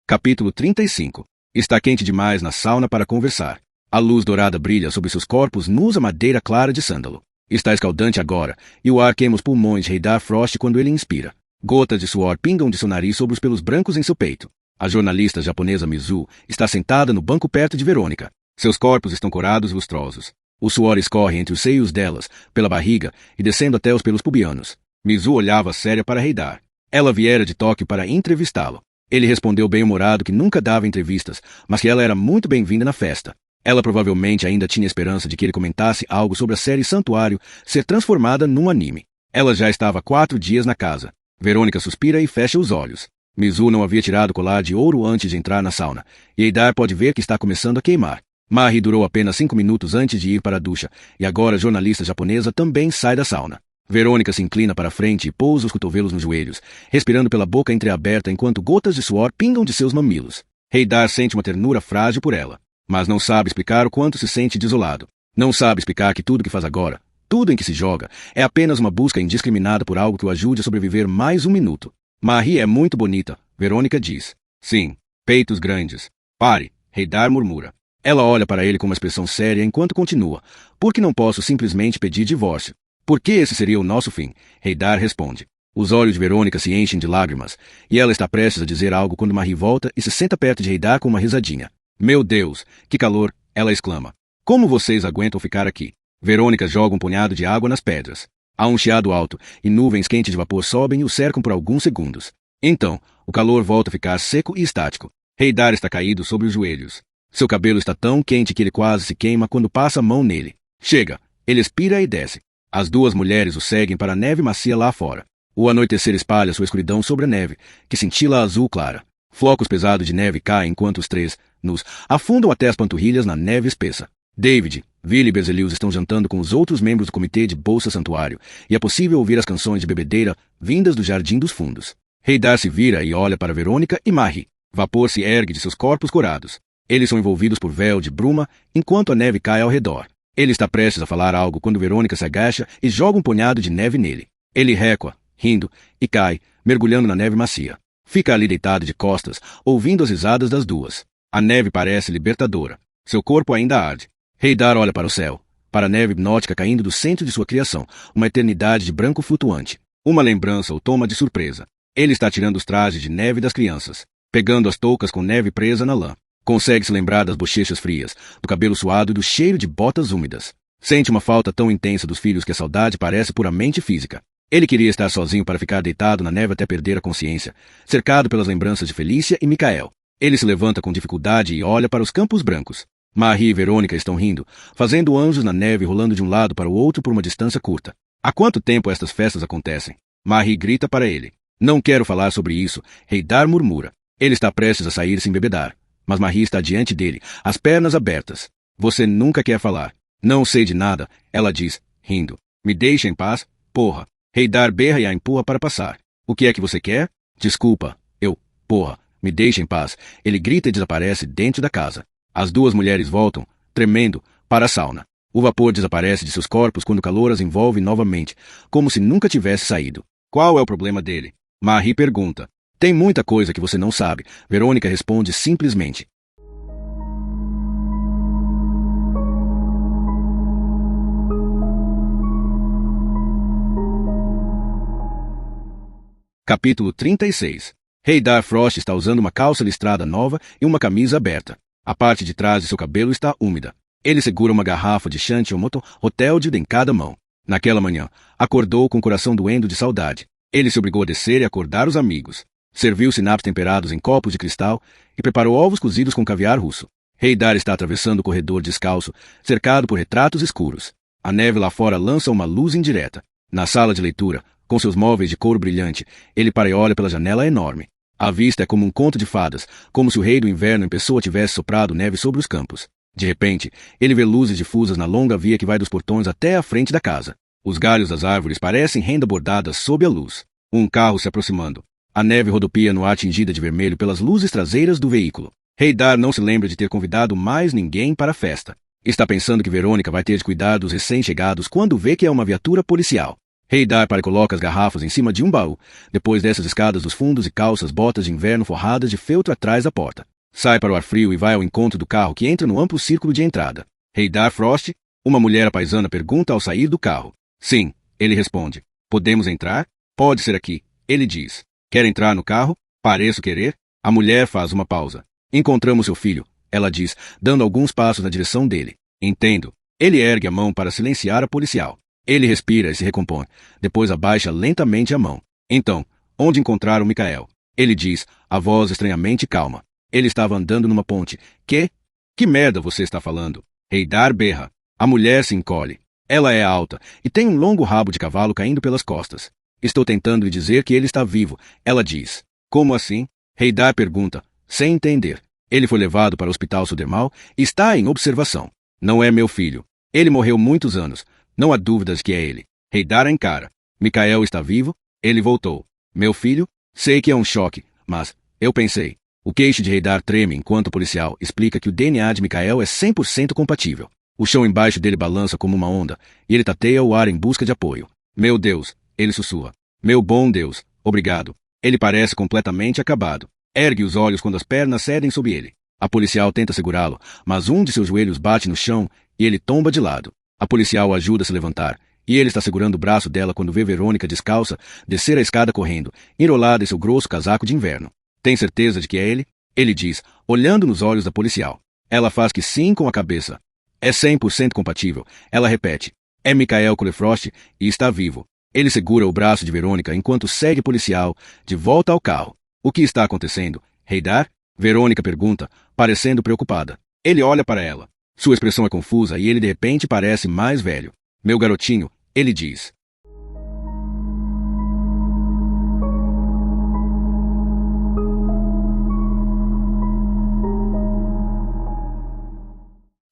Capítulo 35. Está quente demais na sauna para conversar. A luz dourada brilha sobre seus corpos nus a madeira clara de sândalo. Está escaldante agora, e o ar queima os pulmões de Heidar Frost quando ele inspira. Gotas de suor pingam de seu nariz sobre os pelos brancos em seu peito. A jornalista japonesa Mizu está sentada no banco perto de Verônica. Seus corpos estão corados e lustrosos. O suor escorre entre os seios delas, pela barriga e descendo até os pelos pubianos. Mizu olhava séria para Heidar. Ela viera de Tóquio para entrevistá-lo. Ele respondeu bem-humorado que nunca dava entrevistas, mas que ela era muito bem-vinda na festa. Ela provavelmente ainda tinha esperança de que ele comentasse algo sobre a série Santuário ser transformada num anime. Ela já estava há 4 dias na casa. Verônica suspira e fecha os olhos. Mizu não havia tirado o colar de ouro antes de entrar na sauna, e Heidar pode ver que está começando a queimar. Mahi durou apenas 5 minutos antes de ir para a ducha, e agora a jornalista japonesa também sai da sauna. Verônica se inclina para a frente e pousa os cotovelos nos joelhos, respirando pela boca entreaberta enquanto gotas de suor pingam de seus mamilos. Heidar sente uma ternura frágil por ela, mas não sabe explicar o quanto se sente desolado. Não sabe explicar que tudo que faz agora, tudo em que se joga, é apenas uma busca indiscriminada por algo que o ajude a sobreviver mais um minuto. Mahi é muito bonita, Verônica diz. Sim, peitos grandes. Pare, Heidar murmura. Ela olha para ele com uma expressão séria enquanto continua. Por que não posso simplesmente pedir divórcio? Porque esse seria o nosso fim, Haydar responde. Os olhos de Verônica se enchem de lágrimas, e ela está prestes a dizer algo quando Marie volta e se senta perto de Haydar com uma risadinha. Meu Deus, que calor, ela exclama. Como vocês aguentam ficar aqui? Verônica joga um punhado de água nas pedras. Há um chiado alto, e nuvens quentes de vapor sobem e o cercam por alguns segundos. Então, o calor volta a ficar seco e estático. Haydar está caído sobre os joelhos. Seu cabelo está tão quente que ele quase se queima quando passa a mão nele. Chega, ele expira e desce. As duas mulheres o seguem para a neve macia lá fora. O anoitecer espalha sua escuridão sobre a neve, que cintila azul clara. Flocos pesados de neve caem enquanto os três, nus, afundam até as panturrilhas na neve espessa. David, Billy e Berzelius estão jantando com os outros membros do comitê de Bolsa Santuário, e é possível ouvir as canções de bebedeira vindas do Jardim dos Fundos. Haydar se vira e olha para Verônica e Marie. Vapor se ergue de seus corpos corados. Eles são envolvidos por véu de bruma, enquanto a neve cai ao redor. Ele está prestes a falar algo quando Verônica se agacha e joga um punhado de neve nele. Ele recua, rindo, e cai, mergulhando na neve macia. Fica ali deitado de costas, ouvindo as risadas das duas. A neve parece libertadora. Seu corpo ainda arde. Haydar olha para o céu, para a neve hipnótica caindo do centro de sua criação, uma eternidade de branco flutuante. Uma lembrança o toma de surpresa. Ele está tirando os trajes de neve das crianças, pegando as toucas com neve presa na lã. Consegue se lembrar das bochechas frias, do cabelo suado e do cheiro de botas úmidas. Sente uma falta tão intensa dos filhos que a saudade parece puramente física. Ele queria estar sozinho para ficar deitado na neve até perder a consciência, cercado pelas lembranças de Felícia e Micael. Ele se levanta com dificuldade e olha para os campos brancos. Marie e Verônica estão rindo, fazendo anjos na neve rolando de um lado para o outro por uma distância curta. Há quanto tempo estas festas acontecem? Marie grita para ele. Não quero falar sobre isso, Haydar murmura. Ele está prestes a sair sem embebedar. Mas Marie está diante dele, as pernas abertas. Você nunca quer falar. Não sei de nada, ela diz, rindo. Me deixa em paz, porra. Haydar berra e a empurra para passar. O que é que você quer? Desculpa, porra, me deixa em paz. Ele grita e desaparece dentro da casa. As duas mulheres voltam, tremendo, para a sauna. O vapor desaparece de seus corpos quando o calor as envolve novamente, como se nunca tivesse saído. Qual é o problema dele? Marie pergunta. Tem muita coisa que você não sabe. Verônica responde simplesmente. Capítulo 36. Haydar Frost está usando uma calça listrada nova e uma camisa aberta. A parte de trás de seu cabelo está úmida. Ele segura uma garrafa de Chantilly Hotel de em cada mão. Naquela manhã, acordou com o coração doendo de saudade. Ele se obrigou a descer e acordar os amigos. Serviu sinapes temperados em copos de cristal e preparou ovos cozidos com caviar russo. Haydar está atravessando o corredor descalço, cercado por retratos escuros. A neve lá fora lança uma luz indireta. Na sala de leitura, com seus móveis de couro brilhante, ele para e olha pela janela enorme. A vista é como um conto de fadas, como se o rei do inverno em pessoa tivesse soprado neve sobre os campos. De repente, ele vê luzes difusas na longa via que vai dos portões até a frente da casa. Os galhos das árvores parecem renda bordadas sob a luz. Um carro se aproximando. A neve rodopia no ar tingida de vermelho pelas luzes traseiras do veículo. Haydar não se lembra de ter convidado mais ninguém para a festa. Está pensando que Verônica vai ter de cuidar dos recém-chegados quando vê que é uma viatura policial. Haydar coloca as garrafas em cima de um baú, depois desce as escadas dos fundos e calça as botas de inverno forradas de feltro atrás da porta. Sai para o ar frio e vai ao encontro do carro que entra no amplo círculo de entrada. Haydar Frost? Uma mulher apaisana pergunta ao sair do carro. Sim, ele responde. Podemos entrar? Pode ser aqui, ele diz. Quer entrar no carro? Pareço querer. A mulher faz uma pausa. Encontramos seu filho, ela diz, dando alguns passos na direção dele. Entendo. Ele ergue a mão para silenciar a policial. Ele respira e se recompõe. Depois abaixa lentamente a mão. Então, onde encontraram Micael? Ele diz, a voz estranhamente calma. Ele estava andando numa ponte. Que merda você está falando? Haydar berra. A mulher se encolhe. Ela é alta e tem um longo rabo de cavalo caindo pelas costas. Estou tentando lhe dizer que ele está vivo, ela diz. Como assim? Haydar pergunta, sem entender. Ele foi levado para o hospital Sudermal e está em observação. Não é meu filho. Ele morreu muitos anos. Não há dúvidas que é ele. Haydar encara. Micael está vivo? Ele voltou. Meu filho? Sei que é um choque, mas eu pensei. O queixo de Haydar treme enquanto o policial explica que o DNA de Micael é 100% compatível. O chão embaixo dele balança como uma onda, e ele tateia o ar em busca de apoio. Meu Deus, ele sussurra. Meu bom Deus, obrigado. Ele parece completamente acabado. Ergue os olhos quando as pernas cedem sob ele. A policial tenta segurá-lo, mas um de seus joelhos bate no chão e ele tomba de lado. A policial o ajuda a se levantar, e ele está segurando o braço dela quando vê Verônica descalça descer a escada correndo, enrolada em seu grosso casaco de inverno. Tem certeza de que é ele? Ele diz, olhando nos olhos da policial. Ela faz que sim com a cabeça. É 100% compatível. Ela repete. É Michael Culefrost e está vivo. Ele segura o braço de Verônica enquanto segue o policial de volta ao carro. O que está acontecendo? Heydar? Verônica pergunta, parecendo preocupada. Ele olha para ela. Sua expressão é confusa e ele de repente parece mais velho. Meu garotinho, ele diz.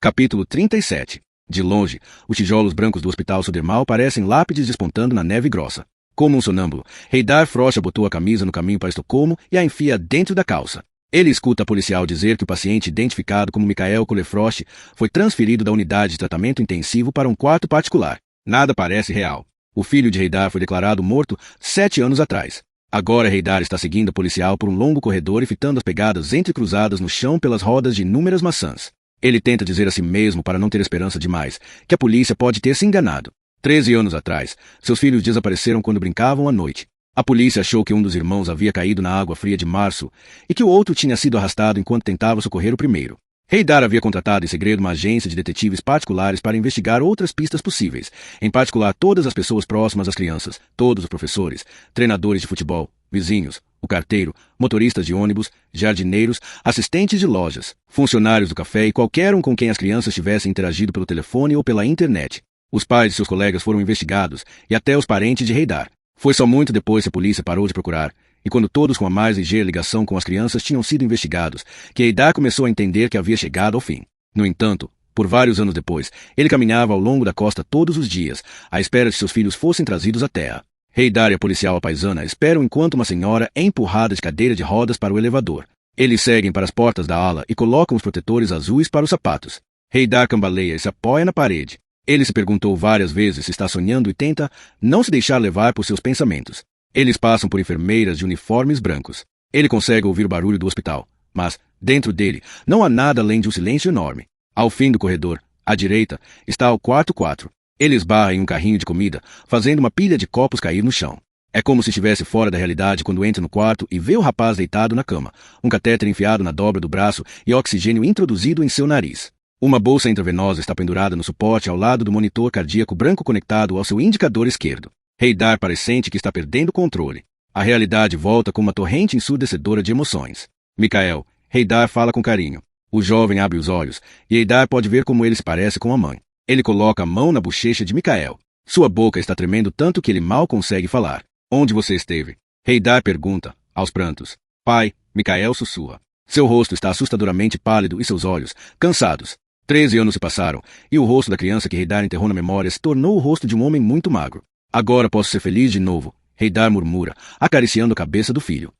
Capítulo 37. De longe, os tijolos brancos do Hospital Sodermal parecem lápides despontando na neve grossa. Como um sonâmbulo, Heydar Frost botou a camisa no caminho para Estocolmo e a enfia dentro da calça. Ele escuta a policial dizer que o paciente identificado como Michael Culefrost foi transferido da unidade de tratamento intensivo para um quarto particular. Nada parece real. O filho de Heydar foi declarado morto 7 anos atrás. Agora Heydar está seguindo a policial por um longo corredor e fitando as pegadas entrecruzadas no chão pelas rodas de inúmeras maçãs. Ele tenta dizer a si mesmo, para não ter esperança demais, que a polícia pode ter se enganado. 13 anos atrás, seus filhos desapareceram quando brincavam à noite. A polícia achou que um dos irmãos havia caído na água fria de março e que o outro tinha sido arrastado enquanto tentava socorrer o primeiro. Heydar havia contratado em segredo uma agência de detetives particulares para investigar outras pistas possíveis, em particular todas as pessoas próximas às crianças, todos os professores, treinadores de futebol, vizinhos, o carteiro, motoristas de ônibus, jardineiros, assistentes de lojas, funcionários do café e qualquer um com quem as crianças tivessem interagido pelo telefone ou pela internet. Os pais de seus colegas foram investigados e até os parentes de Heydar. Foi só muito depois que a polícia parou de procurar, e quando todos com a mais ligeira ligação com as crianças tinham sido investigados, que Heydar começou a entender que havia chegado ao fim. No entanto, por vários anos depois, ele caminhava ao longo da costa todos os dias, à espera de seus filhos fossem trazidos à terra. Heydar e a policial apaisana esperam enquanto uma senhora é empurrada de cadeira de rodas para o elevador. Eles seguem para as portas da ala e colocam os protetores azuis para os sapatos. Heydar cambaleia e se apoia na parede. Ele se perguntou várias vezes se está sonhando e tenta não se deixar levar por seus pensamentos. Eles passam por enfermeiras de uniformes brancos. Ele consegue ouvir o barulho do hospital, mas, dentro dele, não há nada além de um silêncio enorme. Ao fim do corredor, à direita, está o quarto 4. Ele esbarra em um carrinho de comida, fazendo uma pilha de copos cair no chão. É como se estivesse fora da realidade quando entra no quarto e vê o rapaz deitado na cama, um catéter enfiado na dobra do braço e oxigênio introduzido em seu nariz. Uma bolsa intravenosa está pendurada no suporte ao lado do monitor cardíaco branco conectado ao seu indicador esquerdo. Heydar pressente que está perdendo o controle. A realidade volta com uma torrente ensurdecedora de emoções. Michael, Heydar fala com carinho. O jovem abre os olhos e Heydar pode ver como ele se parece com a mãe. Ele coloca a mão na bochecha de Michael. Sua boca está tremendo tanto que ele mal consegue falar. Onde você esteve? Heydar pergunta, aos prantos. Pai, Michael sussurra. Seu rosto está assustadoramente pálido e seus olhos, cansados. 13 anos se passaram, e o rosto da criança que Heydar enterrou na memória se tornou o rosto de um homem muito magro. Agora posso ser feliz de novo, Heydar murmura, acariciando a cabeça do filho.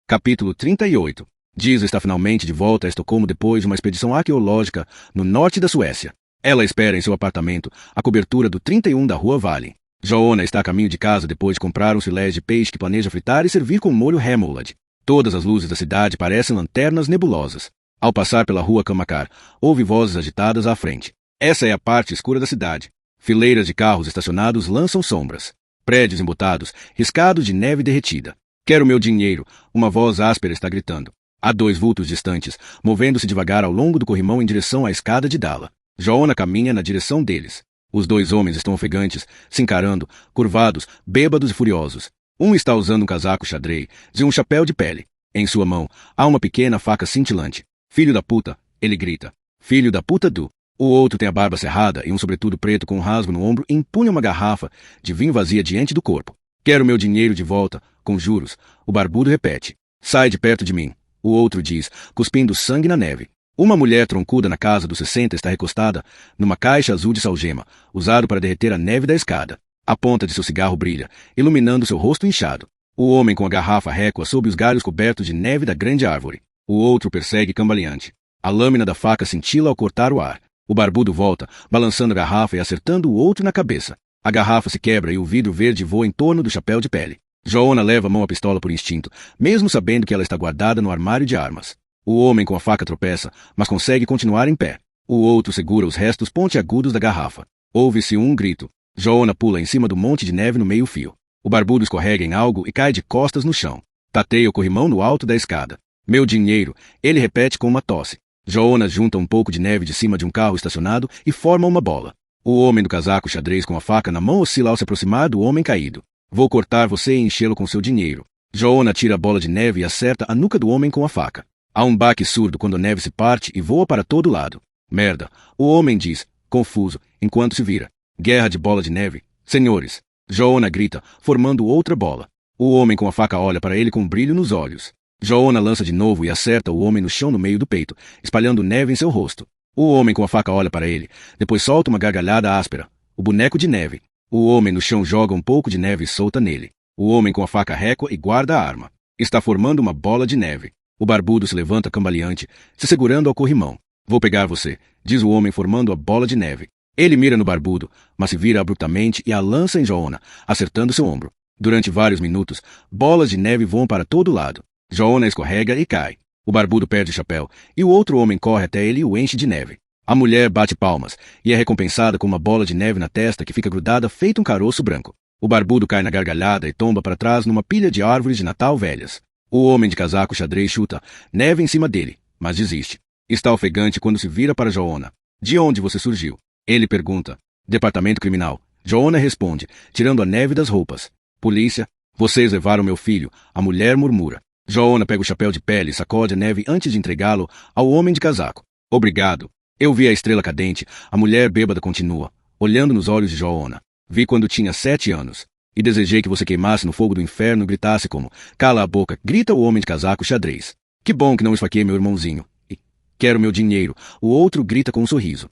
Capítulo 38. Giza está finalmente de volta a Estocolmo depois de uma expedição arqueológica no norte da Suécia. Ela espera em seu apartamento a cobertura do 31 da Rua Vale. Joona está a caminho de casa depois de comprar uns filés de peixe que planeja fritar e servir com molho remoulade. Todas as luzes da cidade parecem lanternas nebulosas. Ao passar pela rua Kamakar, ouve vozes agitadas à frente. Essa é a parte escura da cidade. Fileiras de carros estacionados lançam sombras. Prédios embotados, riscados de neve derretida. Quero meu dinheiro, uma voz áspera está gritando. Há 2 vultos distantes, movendo-se devagar ao longo do corrimão em direção à escada de Dala. Joona caminha na direção deles. Os 2 homens estão ofegantes, se encarando, curvados, bêbados e furiosos. Um está usando um casaco xadrez e um chapéu de pele. Em sua mão, há uma pequena faca cintilante. Filho da puta, ele grita. Filho da puta do. O outro tem a barba cerrada e um sobretudo preto com um rasgo no ombro e empunha uma garrafa de vinho vazia diante do corpo. Quero meu dinheiro de volta, com juros. O barbudo repete. Sai de perto de mim. O outro diz, cuspindo sangue na neve. Uma mulher troncuda na casa dos 60 está recostada numa caixa azul de salgema, usado para derreter a neve da escada. A ponta de seu cigarro brilha, iluminando seu rosto inchado. O homem com a garrafa recua sob os galhos cobertos de neve da grande árvore. O outro persegue cambaleante. A lâmina da faca cintila ao cortar o ar. O barbudo volta, balançando a garrafa e acertando o outro na cabeça. A garrafa se quebra e o vidro verde voa em torno do chapéu de pele. Joanna leva a mão à pistola por instinto, mesmo sabendo que ela está guardada no armário de armas. O homem com a faca tropeça, mas consegue continuar em pé. O outro segura os restos pontiagudos da garrafa. Ouve-se um grito. Joanna pula em cima do monte de neve no meio-fio. O barbudo escorrega em algo e cai de costas no chão. Tateia o corrimão no alto da escada. Meu dinheiro, ele repete com uma tosse. Joanna junta um pouco de neve de cima de um carro estacionado e forma uma bola. O homem do casaco xadrez com a faca na mão oscila ao se aproximar do homem caído. Vou cortar você e enchê-lo com seu dinheiro. Joanna tira a bola de neve e acerta a nuca do homem com a faca. Há um baque surdo quando a neve se parte e voa para todo lado. Merda, o homem diz, confuso, enquanto se vira. Guerra de bola de neve. Senhores. Joanna grita, formando outra bola. O homem com a faca olha para ele com um brilho nos olhos. Joanna lança de novo e acerta o homem no chão no meio do peito, espalhando neve em seu rosto. O homem com a faca olha para ele, depois solta uma gargalhada áspera. O boneco de neve. O homem no chão joga um pouco de neve e solta nele. O homem com a faca recua e guarda a arma. Está formando uma bola de neve. O barbudo se levanta cambaleante, se segurando ao corrimão. Vou pegar você, diz o homem formando a bola de neve. Ele mira no barbudo, mas se vira abruptamente e a lança em Joanna, acertando seu ombro. Durante vários minutos, bolas de neve voam para todo lado. Joanna escorrega e cai. O barbudo perde o chapéu, e o outro homem corre até ele e o enche de neve. A mulher bate palmas, e é recompensada com uma bola de neve na testa que fica grudada feito um caroço branco. O barbudo cai na gargalhada e tomba para trás numa pilha de árvores de Natal velhas. O homem de casaco xadrez chuta neve em cima dele, mas desiste. Está ofegante quando se vira para Joanna. De onde você surgiu? Ele pergunta. Departamento Criminal. Joanna responde, tirando a neve das roupas. Polícia. Vocês levaram meu filho. A mulher murmura. Joanna pega o chapéu de pele e sacode a neve antes de entregá-lo ao homem de casaco. Obrigado. Eu vi a estrela cadente. A mulher bêbada continua, olhando nos olhos de Joanna. Vi quando tinha 7 anos. E desejei que você queimasse no fogo do inferno e gritasse como, cala a boca, grita o homem de casaco xadrez. Que bom que não esfaqueei meu irmãozinho. E, quero meu dinheiro. O outro grita com um sorriso.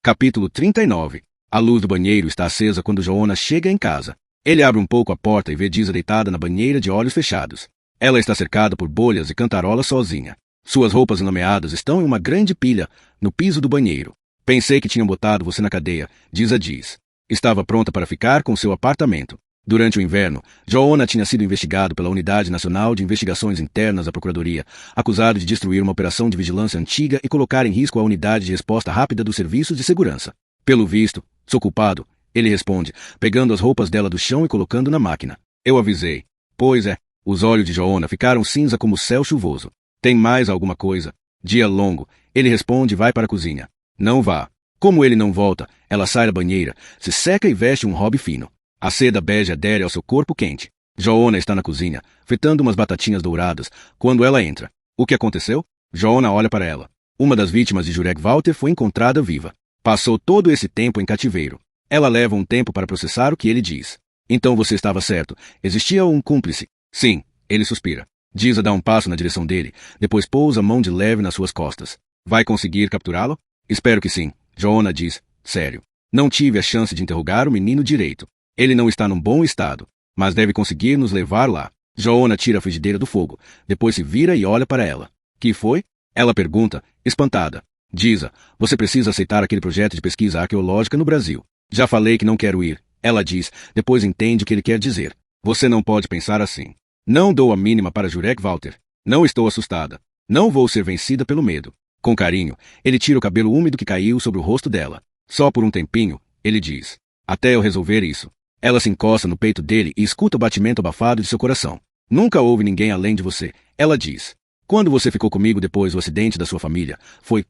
Capítulo 39. A luz do banheiro está acesa quando Joanna chega em casa. Ele abre um pouco a porta e vê Disa deitada na banheira de olhos fechados. Ela está cercada por bolhas e cantarola sozinha. Suas roupas enlameadas estão em uma grande pilha no piso do banheiro. Pensei que tinham botado você na cadeia, Disa diz. Estava pronta para ficar com seu apartamento. Durante o inverno, Joanna tinha sido investigado pela Unidade Nacional de Investigações Internas da Procuradoria, acusado de destruir uma operação de vigilância antiga e colocar em risco a unidade de resposta rápida dos serviços de segurança. Pelo visto, sou culpado, ele responde, pegando as roupas dela do chão e colocando na máquina. Eu avisei. Pois é. Os olhos de Joanna ficaram cinza como o céu chuvoso. Tem mais alguma coisa? Dia longo. Ele responde e vai para a cozinha. Não vá. Como ele não volta, ela sai da banheira, se seca e veste um hobby fino. A seda bege adere ao seu corpo quente. Joanna está na cozinha, fritando umas batatinhas douradas, quando ela entra. O que aconteceu? Joanna olha para ela. Uma das vítimas de Jurek Walter foi encontrada viva. Passou todo esse tempo em cativeiro. Ela leva um tempo para processar o que ele diz. Então você estava certo. Existia um cúmplice. Sim, ele suspira. Disa dá um passo na direção dele, depois pousa a mão de leve nas suas costas. Vai conseguir capturá-lo? Espero que sim, Joanna diz. Sério. Não tive a chance de interrogar o menino direito. Ele não está num bom estado, mas deve conseguir nos levar lá. Joanna tira a frigideira do fogo, depois se vira e olha para ela. Que foi? Ela pergunta, espantada. Disa, você precisa aceitar aquele projeto de pesquisa arqueológica no Brasil. Já falei que não quero ir. Ela diz, depois entende o que ele quer dizer. Você não pode pensar assim. Não dou a mínima para Jurek Walter. Não estou assustada. Não vou ser vencida pelo medo. Com carinho, ele tira o cabelo úmido que caiu sobre o rosto dela. Só por um tempinho, ele diz. Até eu resolver isso. Ela se encosta no peito dele e escuta o batimento abafado de seu coração. Nunca houve ninguém além de você, ela diz. Quando você ficou comigo depois do acidente da sua família, foi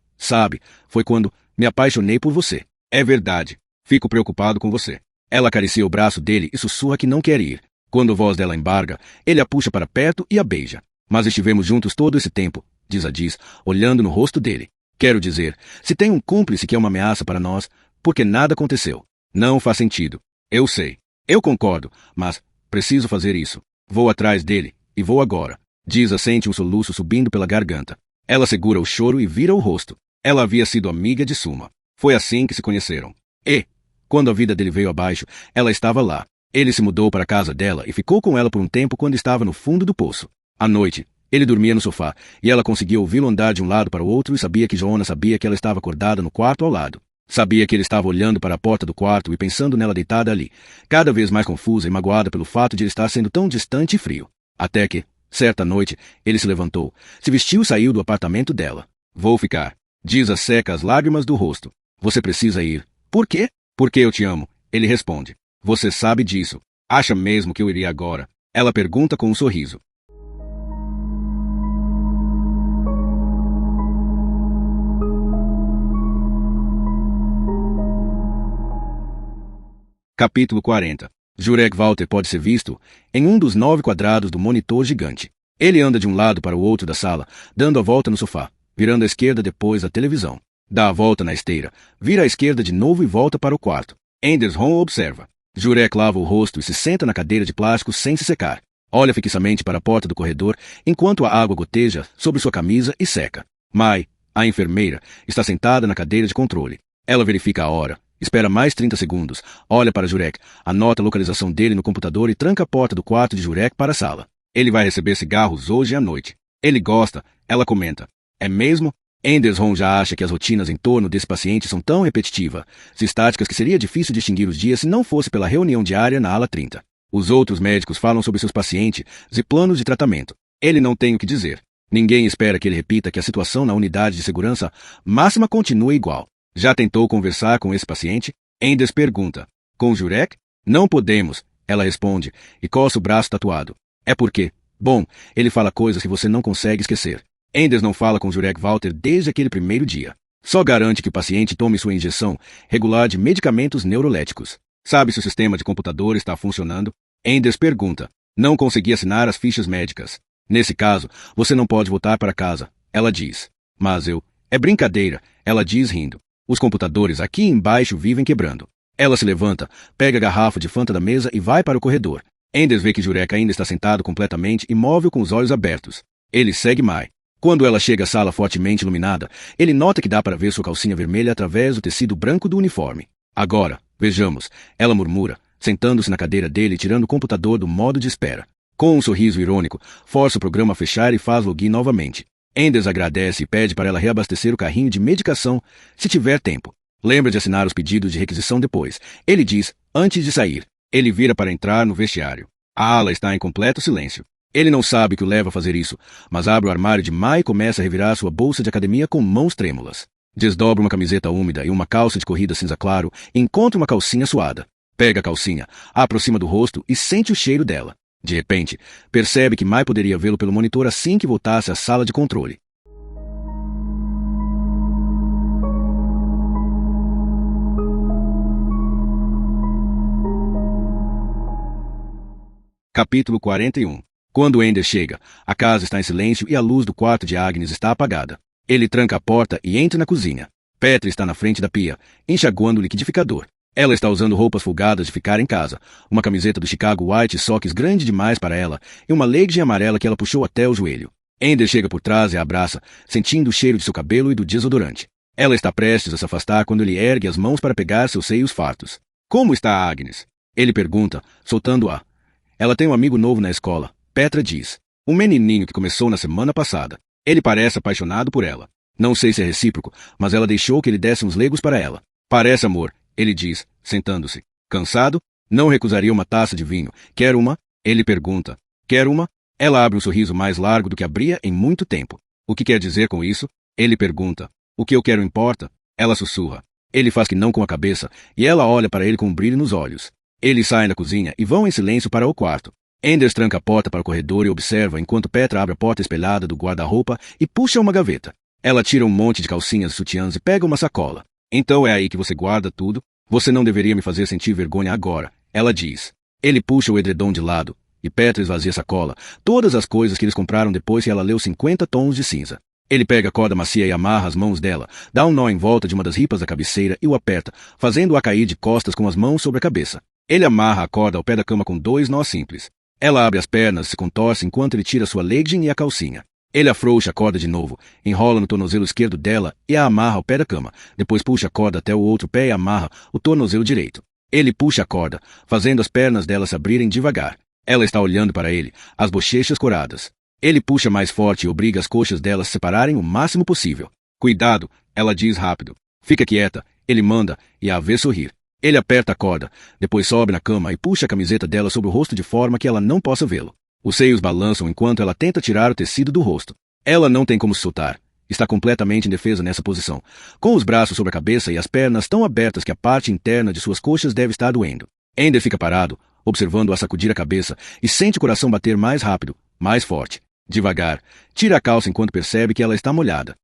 quando me apaixonei por você. É verdade. Fico preocupado com você. Ela acaricia o braço dele e sussurra que não quer ir. Quando a voz dela embarga, ele a puxa para perto e a beija. Mas estivemos juntos todo esse tempo, diz, olhando no rosto dele. Quero dizer, se tem um cúmplice que é uma ameaça para nós, porque nada aconteceu. Não faz sentido. Eu sei. Eu concordo, mas preciso fazer isso. Vou atrás dele, e vou agora. Disa sente um soluço subindo pela garganta. Ela segura o choro e vira o rosto. Ela havia sido amiga de Suma. Foi assim que se conheceram. E, quando a vida dele veio abaixo, ela estava lá. Ele se mudou para a casa dela e ficou com ela por um tempo quando estava no fundo do poço. À noite, ele dormia no sofá, e ela conseguia ouvi-lo andar de um lado para o outro e sabia que Joanna sabia que ela estava acordada no quarto ao lado. Sabia que ele estava olhando para a porta do quarto e pensando nela deitada ali, cada vez mais confusa e magoada pelo fato de ele estar sendo tão distante e frio. Até que, certa noite, ele se levantou, se vestiu e saiu do apartamento dela. Vou ficar. Diz a seca as lágrimas do rosto. Você precisa ir. Por quê? Porque eu te amo. Ele responde. Você sabe disso. Acha mesmo que eu iria agora? Ela pergunta com um sorriso. Capítulo 40. Jurek Walter pode ser visto em um dos 9 quadrados do monitor gigante. Ele anda de um lado para o outro da sala, dando a volta no sofá, virando à esquerda depois da televisão. Dá a volta na esteira, vira à esquerda de novo e volta para o quarto. Anders Ron observa. Jurek lava o rosto e se senta na cadeira de plástico sem se secar. Olha fixamente para a porta do corredor, enquanto a água goteja sobre sua camisa e seca. Mai, a enfermeira, está sentada na cadeira de controle. Ela verifica a hora. Espera mais 30 segundos, olha para Jurek, anota a localização dele no computador e tranca a porta do quarto de Jurek para a sala. Ele vai receber cigarros hoje à noite. Ele gosta, ela comenta. É mesmo? Anderson já acha que as rotinas em torno desse paciente são tão repetitivas e estáticas que seria difícil distinguir os dias se não fosse pela reunião diária na ala 30. Os outros médicos falam sobre seus pacientes e planos de tratamento. Ele não tem o que dizer. Ninguém espera que ele repita que a situação na unidade de segurança máxima continua igual. Já tentou conversar com esse paciente? Anders pergunta. Com Jurek? Não podemos, ela responde, e coça o braço tatuado. É porque, bom, ele fala coisas que você não consegue esquecer. Anders não fala com Jurek Walter desde aquele primeiro dia. Só garante que o paciente tome sua injeção regular de medicamentos neuroléticos. Sabe se o sistema de computador está funcionando? Anders pergunta. Não consegui assinar as fichas médicas. Nesse caso, você não pode voltar para casa, ela diz. Mas eu... É brincadeira, ela diz rindo. Os computadores aqui embaixo vivem quebrando. Ela se levanta, pega a garrafa de Fanta da mesa e vai para o corredor. Anders vê que Jurek ainda está sentado completamente imóvel com os olhos abertos. Ele segue Mai. Quando ela chega à sala fortemente iluminada, ele nota que dá para ver sua calcinha vermelha através do tecido branco do uniforme. Agora, vejamos, ela murmura, sentando-se na cadeira dele e tirando o computador do modo de espera. Com um sorriso irônico, força o programa a fechar e faz login novamente. Anders agradece e pede para ela reabastecer o carrinho de medicação, se tiver tempo. Lembra de assinar os pedidos de requisição depois. Ele diz, antes de sair. Ele vira para entrar no vestiário. A ala está em completo silêncio. Ele não sabe o que o leva a fazer isso, mas abre o armário de Mai e começa a revirar sua bolsa de academia com mãos trêmulas. Desdobra uma camiseta úmida e uma calça de corrida cinza claro e encontra uma calcinha suada. Pega a calcinha, a aproxima do rosto e sente o cheiro dela. De repente, percebe que Mai poderia vê-lo pelo monitor assim que voltasse à sala de controle. Capítulo 41. Quando Ender chega, a casa está em silêncio e a luz do quarto de Agnes está apagada. Ele tranca a porta e entra na cozinha. Petra está na frente da pia, enxaguando o liquidificador. Ela está usando roupas folgadas de ficar em casa, uma camiseta do Chicago White Sox grande demais para ela e uma legging amarela que ela puxou até o joelho. Ender chega por trás e a abraça, sentindo o cheiro de seu cabelo e do desodorante. Ela está prestes a se afastar quando ele ergue as mãos para pegar seus seios fartos. Como está a Agnes? Ele pergunta, soltando-a. Ela tem um amigo novo na escola, Petra diz. Um menininho que começou na semana passada. Ele parece apaixonado por ela. Não sei se é recíproco, mas ela deixou que ele desse uns legos para ela. Parece amor. Ele diz, sentando-se. Cansado? Não recusaria uma taça de vinho. Quer uma? Ele pergunta. Quer uma? Ela abre um sorriso mais largo do que abria em muito tempo. O que quer dizer com isso? Ele pergunta. O que eu quero importa? Ela sussurra. Ele faz que não com a cabeça, e ela olha para ele com um brilho nos olhos. Eles saem da cozinha e vão em silêncio para o quarto. Anders tranca a porta para o corredor e observa enquanto Petra abre a porta espelhada do guarda-roupa e puxa uma gaveta. Ela tira um monte de calcinhas e sutiãs e pega uma sacola. Então é aí que você guarda tudo? Você não deveria me fazer sentir vergonha agora, ela diz. Ele puxa o edredom de lado, e Petra esvazia a sacola, todas as coisas que eles compraram depois que ela leu 50 tons de cinza. Ele pega a corda macia e amarra as mãos dela, dá um nó em volta de uma das ripas da cabeceira e o aperta, fazendo-a cair de costas com as mãos sobre a cabeça. Ele amarra a corda ao pé da cama com 2 nós simples. Ela abre as pernas e se contorce enquanto ele tira sua legging e a calcinha. Ele afrouxa a corda de novo, enrola no tornozelo esquerdo dela e a amarra ao pé da cama. Depois puxa a corda até o outro pé e amarra o tornozelo direito. Ele puxa a corda, fazendo as pernas dela se abrirem devagar. Ela está olhando para ele, as bochechas coradas. Ele puxa mais forte e obriga as coxas dela a se separarem o máximo possível. Cuidado, ela diz rápido. Fica quieta, ele manda, e a vê sorrir. Ele aperta a corda, depois sobe na cama e puxa a camiseta dela sobre o rosto de forma que ela não possa vê-lo. Os seios balançam enquanto ela tenta tirar o tecido do rosto. Ela não tem como se soltar. Está completamente indefesa nessa posição, com os braços sobre a cabeça e as pernas tão abertas que a parte interna de suas coxas deve estar doendo. Ender fica parado, observando-a sacudir a cabeça, e sente o coração bater mais rápido, mais forte. Devagar, tira a calça enquanto percebe que ela está molhada.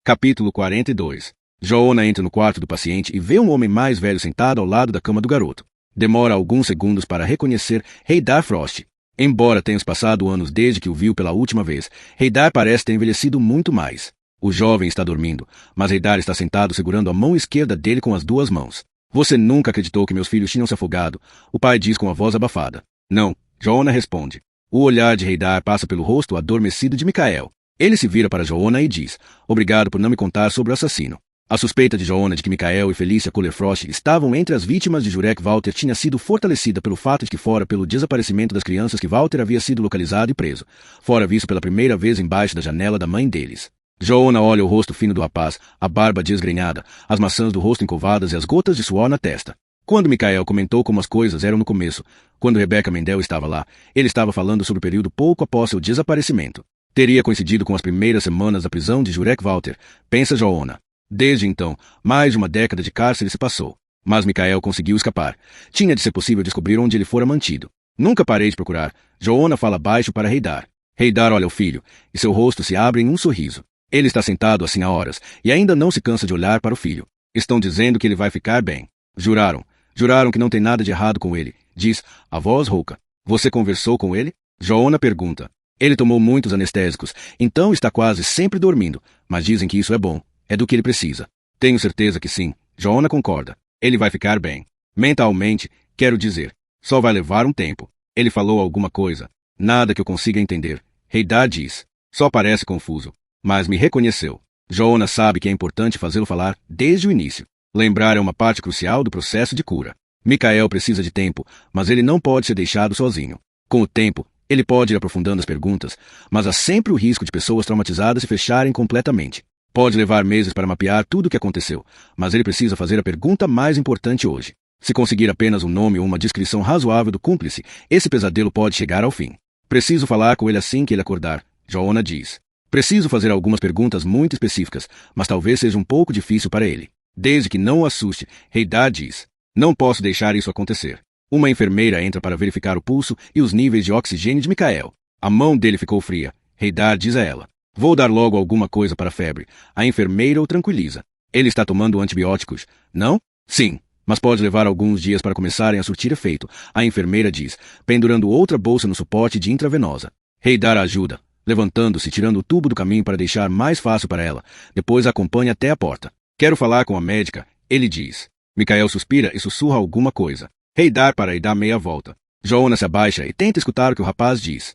Capítulo 42. Joanna entra no quarto do paciente e vê um homem mais velho sentado ao lado da cama do garoto. Demora alguns segundos para reconhecer Haydar Frost. Embora tenham passado anos desde que o viu pela última vez, Haydar parece ter envelhecido muito mais. O jovem está dormindo, mas Haydar está sentado segurando a mão esquerda dele com as duas mãos. Você nunca acreditou que meus filhos tinham se afogado, o pai diz com a voz abafada. Não, Joanna responde. O olhar de Haydar passa pelo rosto adormecido de Michael. Ele se vira para Joanna e diz, obrigado por não me contar sobre o assassino. A suspeita de Joanna de que Michael e Felicia Kohler-Frost estavam entre as vítimas de Jurek Walter tinha sido fortalecida pelo fato de que fora pelo desaparecimento das crianças que Walter havia sido localizado e preso, fora visto pela primeira vez embaixo da janela da mãe deles. Joanna olha o rosto fino do rapaz, a barba desgrenhada, as maçãs do rosto encovadas e as gotas de suor na testa. Quando Michael comentou como as coisas eram no começo, quando Rebecca Mendel estava lá, ele estava falando sobre o período pouco após seu desaparecimento. Teria coincidido com as primeiras semanas da prisão de Jurek Walter, pensa Joanna. Desde então, mais de uma década de cárcere se passou. Mas Michael conseguiu escapar. Tinha de ser possível descobrir onde ele fora mantido. Nunca parei de procurar. Joanna fala baixo para Haydar. Haydar olha o filho, e seu rosto se abre em um sorriso. Ele está sentado assim há horas, e ainda não se cansa de olhar para o filho. Estão dizendo que ele vai ficar bem. Juraram. Juraram que não tem nada de errado com ele, diz a voz rouca. Você conversou com ele? Joanna pergunta. Ele tomou muitos anestésicos, então está quase sempre dormindo, mas dizem que isso é bom. É do que ele precisa. Tenho certeza que sim. Joanna concorda. Ele vai ficar bem. Mentalmente, quero dizer. Só vai levar um tempo. Ele falou alguma coisa. Nada que eu consiga entender. Haydar diz. Só parece confuso. Mas me reconheceu. Joanna sabe que é importante fazê-lo falar desde o início. Lembrar é uma parte crucial do processo de cura. Michael precisa de tempo, mas ele não pode ser deixado sozinho. Com o tempo, ele pode ir aprofundando as perguntas, mas há sempre o risco de pessoas traumatizadas se fecharem completamente. Pode levar meses para mapear tudo o que aconteceu, mas ele precisa fazer a pergunta mais importante hoje. Se conseguir apenas um nome ou uma descrição razoável do cúmplice, esse pesadelo pode chegar ao fim. Preciso falar com ele assim que ele acordar, Joanna diz. Preciso fazer algumas perguntas muito específicas, mas talvez seja um pouco difícil para ele. Desde que não o assuste, Haydar diz. Não posso deixar isso acontecer. Uma enfermeira entra para verificar o pulso e os níveis de oxigênio de Michael. A mão dele ficou fria. Haydar diz a ela. Vou dar logo alguma coisa para a febre. A enfermeira o tranquiliza. Ele está tomando antibióticos, não? Sim, mas pode levar alguns dias para começarem a surtir efeito, a enfermeira diz, pendurando outra bolsa no suporte de intravenosa. Haydar ajuda, levantando-se e tirando o tubo do caminho para deixar mais fácil para ela. Depois a acompanha até a porta. Quero falar com a médica, ele diz. Michael suspira e sussurra alguma coisa. Haydar para e dá meia volta. Joanna se abaixa e tenta escutar o que o rapaz diz.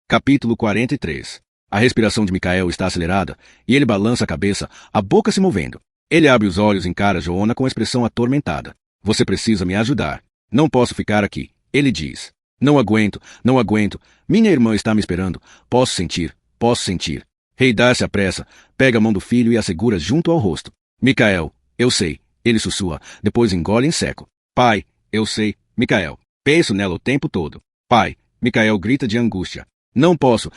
Capítulo 43. A respiração de Michael está acelerada, e ele balança a cabeça, a boca se movendo. Ele abre os olhos e encara Joanna com expressão atormentada. Você precisa me ajudar. Não posso ficar aqui, ele diz. Não aguento, não aguento. Minha irmã está me esperando. Posso sentir, posso sentir. Haydar se apressa, pega a mão do filho e a segura junto ao rosto. Michael, eu sei, ele sussurra, depois engole em seco. Pai, eu sei, Michael. Penso nela o tempo todo. Pai, Michael grita de angústia. Não posso,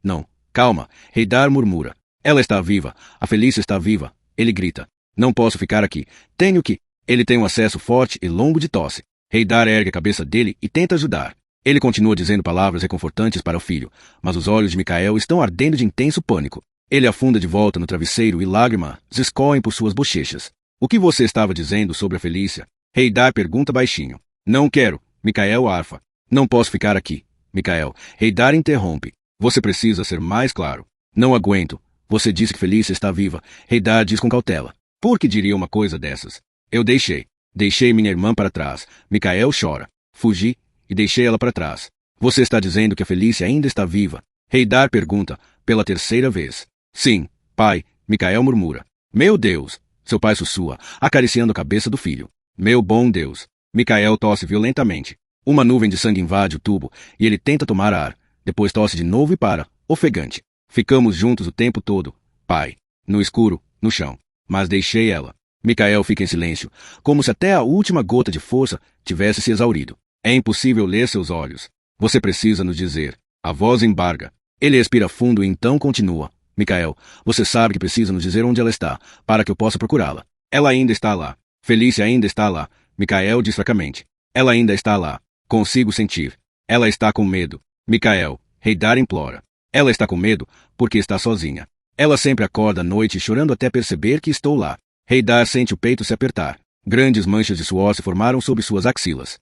não. Calma, Haydar murmura. Ela está viva, a Felícia está viva. Ele grita. Não posso ficar aqui. Tenho que. Ele tem um acesso forte e longo de tosse. Haydar ergue a cabeça dele e tenta ajudar. Ele continua dizendo palavras reconfortantes para o filho, mas os olhos de Michael estão ardendo de intenso pânico. Ele afunda de volta no travesseiro e lágrimas escorrem por suas bochechas. O que você estava dizendo sobre a Felícia? Haydar pergunta baixinho. Não quero, Michael arfa. Não posso ficar aqui. Michael, Haydar interrompe. Você precisa ser mais claro. Não aguento. Você disse que Felícia está viva. Heidar diz com cautela. Por que diria uma coisa dessas? Eu deixei. Deixei minha irmã para trás. Micael chora. Fugi e deixei ela para trás. Você está dizendo que a Felícia ainda está viva? Heidar pergunta, pela terceira vez. Sim, pai, Micael murmura. Meu Deus! Seu pai sussurra, acariciando a cabeça do filho. Meu bom Deus! Micael tosse violentamente. Uma nuvem de sangue invade o tubo e ele tenta tomar ar. Depois tosse de novo e para, ofegante. Ficamos juntos o tempo todo, pai. No escuro, no chão. Mas deixei ela. Micael fica em silêncio, como se até a última gota de força tivesse se exaurido. É impossível ler seus olhos. Você precisa nos dizer. A voz embarga. Ele respira fundo e então continua. Micael, você sabe que precisa nos dizer onde ela está, para que eu possa procurá-la. Ela ainda está lá. Felícia ainda está lá. Micael diz fracamente. Ela ainda está lá. Consigo sentir. Ela está com medo. Micael, Heidar implora. Ela está com medo porque está sozinha. Ela sempre acorda à noite chorando até perceber que estou lá. Heidar sente o peito se apertar. Grandes manchas de suor se formaram sob suas axilas.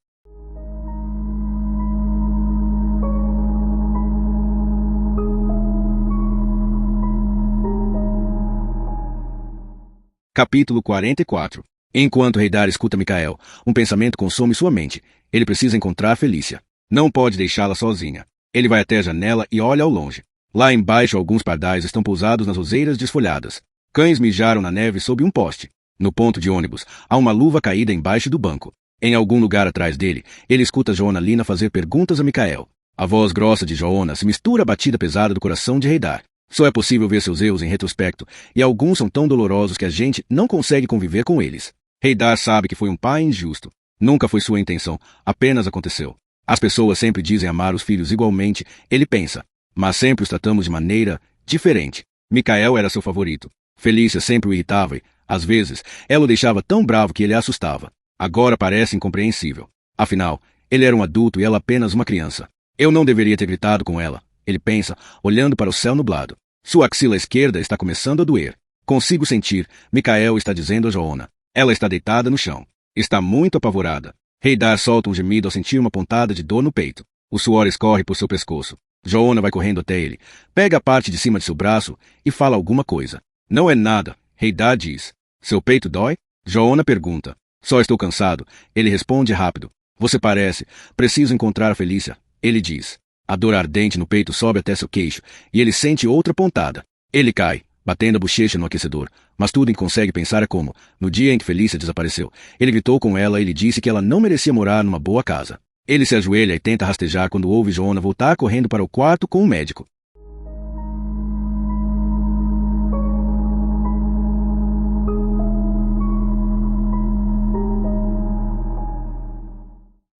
Capítulo 44. Enquanto Heidar escuta Micael, um pensamento consome sua mente. Ele precisa encontrar Felícia. Não pode deixá-la sozinha. Ele vai até a janela e olha ao longe. Lá embaixo alguns pardais estão pousados nas roseiras desfolhadas. Cães mijaram na neve sob um poste. No ponto de ônibus, há uma luva caída embaixo do banco. Em algum lugar atrás dele, ele escuta Joona Lina fazer perguntas a Micael. A voz grossa de Joona se mistura à batida pesada do coração de Heidar. Só é possível ver seus erros em retrospecto, e alguns são tão dolorosos que a gente não consegue conviver com eles. Heidar sabe que foi um pai injusto. Nunca foi sua intenção, apenas aconteceu. As pessoas sempre dizem amar os filhos igualmente, ele pensa. Mas sempre os tratamos de maneira diferente. Micael era seu favorito. Felícia sempre o irritava e, às vezes, ela o deixava tão bravo que ele a assustava. Agora parece incompreensível. Afinal, ele era um adulto e ela apenas uma criança. Eu não deveria ter gritado com ela, ele pensa, olhando para o céu nublado. Sua axila esquerda está começando a doer. Consigo sentir, Micael está dizendo a Joona. Ela está deitada no chão. Está muito apavorada. Heidar solta um gemido ao sentir uma pontada de dor no peito. O suor escorre por seu pescoço. Joona vai correndo até ele, pega a parte de cima de seu braço e fala alguma coisa. Não é nada, Heidar diz. Seu peito dói? Joona pergunta. Só estou cansado. Ele responde rápido. Você parece. Preciso encontrar a Felícia. Ele diz. A dor ardente no peito sobe até seu queixo e ele sente outra pontada. Ele cai, batendo a bochecha no aquecedor, mas tudo em que consegue pensar é como, no dia em que Felícia desapareceu, ele gritou com ela e lhe disse que ela não merecia morar numa boa casa. Ele se ajoelha e tenta rastejar quando ouve Joona voltar correndo para o quarto com o médico.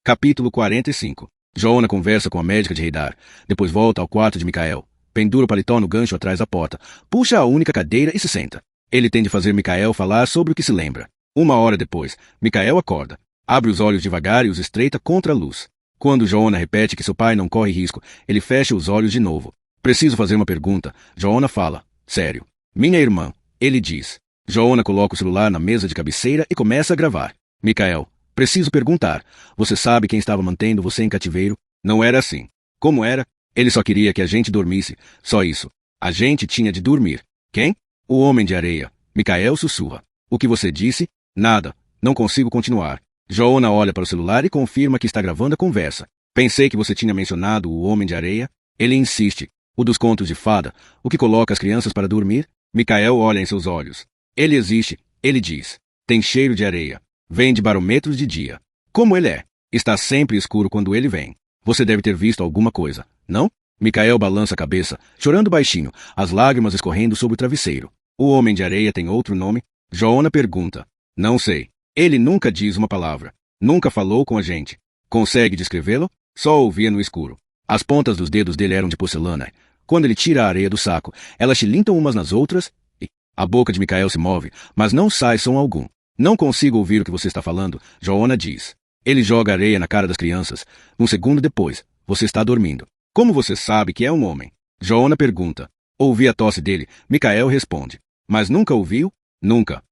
Capítulo 45. Joona conversa com a médica de Heidar, depois volta ao quarto de Micael, pendura o paletó no gancho atrás da porta, puxa a única cadeira e se senta. Ele tem de fazer Micael falar sobre o que se lembra. Uma hora depois, Micael acorda, abre os olhos devagar e os estreita contra a luz. Quando Joona repete que seu pai não corre risco, ele fecha os olhos de novo. Preciso fazer uma pergunta. Joona fala. Sério. Minha irmã. Ele diz. Joona coloca o celular na mesa de cabeceira e começa a gravar. Micael. Preciso perguntar. Você sabe quem estava mantendo você em cativeiro? Não era assim. Como era? Ele só queria que a gente dormisse. Só isso. A gente tinha de dormir. Quem? O homem de areia. Micael sussurra. O que você disse? Nada. Não consigo continuar. Joona olha para o celular e confirma que está gravando a conversa. Pensei que você tinha mencionado o homem de areia. Ele insiste. O dos contos de fada. O que coloca as crianças para dormir? Micael olha em seus olhos. Ele existe. Ele diz. Tem cheiro de areia. Vem de barômetros de dia. Como ele é? Está sempre escuro quando ele vem. Você deve ter visto alguma coisa, não? Micael balança a cabeça, chorando baixinho, as lágrimas escorrendo sobre o travesseiro. O homem de areia tem outro nome? Joona pergunta. Não sei. Ele nunca diz uma palavra. Nunca falou com a gente. Consegue descrevê-lo? Só ouvia no escuro. As pontas dos dedos dele eram de porcelana. Quando ele tira a areia do saco, elas chilintam umas nas outras e... A boca de Micael se move, mas não sai som algum. Não consigo ouvir o que você está falando, Joona diz. Ele joga areia na cara das crianças. Um segundo depois, você está dormindo. Como você sabe que é um homem? Joona pergunta. Ouvi a tosse dele. Micael responde. Mas nunca ouviu? Nunca.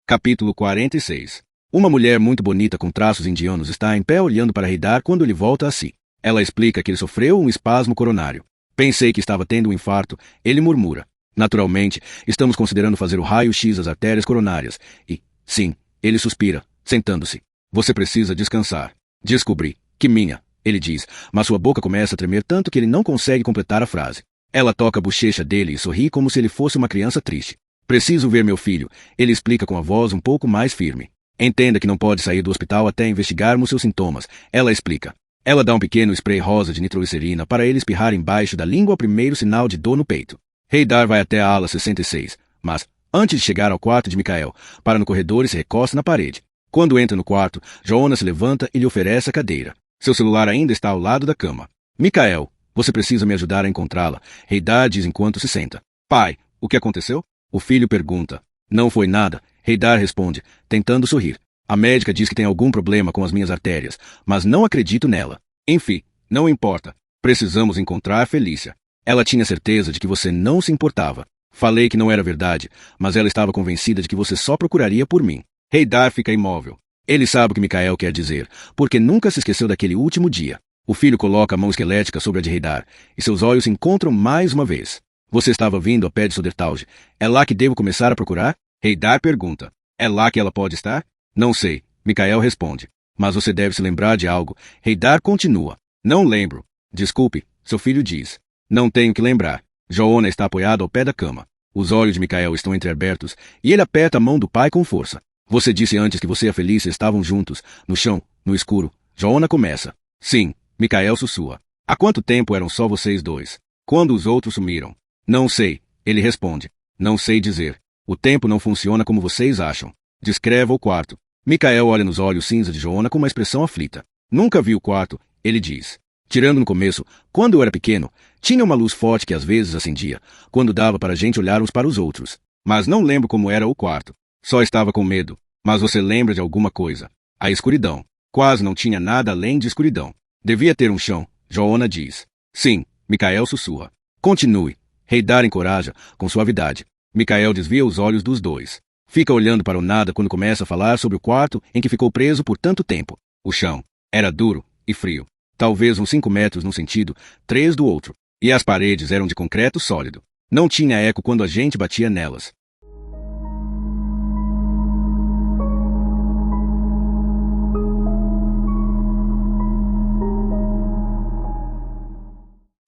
Capítulo 46. Uma mulher muito bonita com traços indianos está em pé olhando para Haydar quando ele volta a si. Ela explica que ele sofreu um espasmo coronário. Pensei que estava tendo um infarto, ele murmura. Naturalmente, estamos considerando fazer o raio-x das artérias coronárias. E, sim, ele suspira, sentando-se. Você precisa descansar. Descobri. Que minha, ele diz, mas sua boca começa a tremer tanto que ele não consegue completar a frase. Ela toca a bochecha dele e sorri como se ele fosse uma criança triste. Preciso ver meu filho, ele explica com a voz um pouco mais firme. Entenda que não pode sair do hospital até investigarmos seus sintomas, ela explica. Ela dá um pequeno spray rosa de nitroglicerina para ele espirrar embaixo da língua ao primeiro sinal de dor no peito. Haydar vai até a ala 66, mas, antes de chegar ao quarto de Mikhael, para no corredor e se recosta na parede. Quando entra no quarto, Joanna se levanta e lhe oferece a cadeira. Seu celular ainda está ao lado da cama. Mikhael, você precisa me ajudar a encontrá-la, Haydar diz enquanto se senta. Pai, o que aconteceu? O filho pergunta. Não foi nada, Haydar responde, tentando sorrir. A médica diz que tem algum problema com as minhas artérias, mas não acredito nela. Enfim, não importa. Precisamos encontrar Felícia. Ela tinha certeza de que você não se importava. Falei que não era verdade, mas ela estava convencida de que você só procuraria por mim. Haydar fica imóvel. Ele sabe o que Mikhael quer dizer, porque nunca se esqueceu daquele último dia. O filho coloca a mão esquelética sobre a de Haydar, e seus olhos se encontram mais uma vez. Você estava vindo a pé de Sodertalje. É lá que devo começar a procurar? Haydar pergunta. É lá que ela pode estar? Não sei, Mikhael responde. Mas você deve se lembrar de algo. Haydar continua. Não lembro. Desculpe, seu filho diz. Não tenho que lembrar. Joanna está apoiada ao pé da cama. Os olhos de Mikhael estão entreabertos e ele aperta a mão do pai com força. Você disse antes que você e a Felícia estavam juntos, no chão, no escuro. Joanna começa. Sim, Mikhael sussurra. Há quanto tempo eram só vocês dois? Quando os outros sumiram? Não sei, ele responde. Não sei dizer. O tempo não funciona como vocês acham. Descreva o quarto. Mikhael olha nos olhos cinza de Joanna com uma expressão aflita. Nunca vi o quarto, ele diz. Tirando no começo, quando eu era pequeno, tinha uma luz forte que às vezes acendia, quando dava para a gente olhar uns para os outros. Mas não lembro como era o quarto. Só estava com medo. Mas você lembra de alguma coisa? A escuridão. Quase não tinha nada além de escuridão. Devia ter um chão, Joanna diz. Sim, Mikhael sussurra. Continue. Haydar encoraja, com suavidade. Mikhael desvia os olhos dos dois. Fica olhando para o nada quando começa a falar sobre o quarto em que ficou preso por tanto tempo. O chão era duro e frio. Talvez uns 5 metros num sentido, 3 do outro. E as paredes eram de concreto sólido. Não tinha eco quando a gente batia nelas.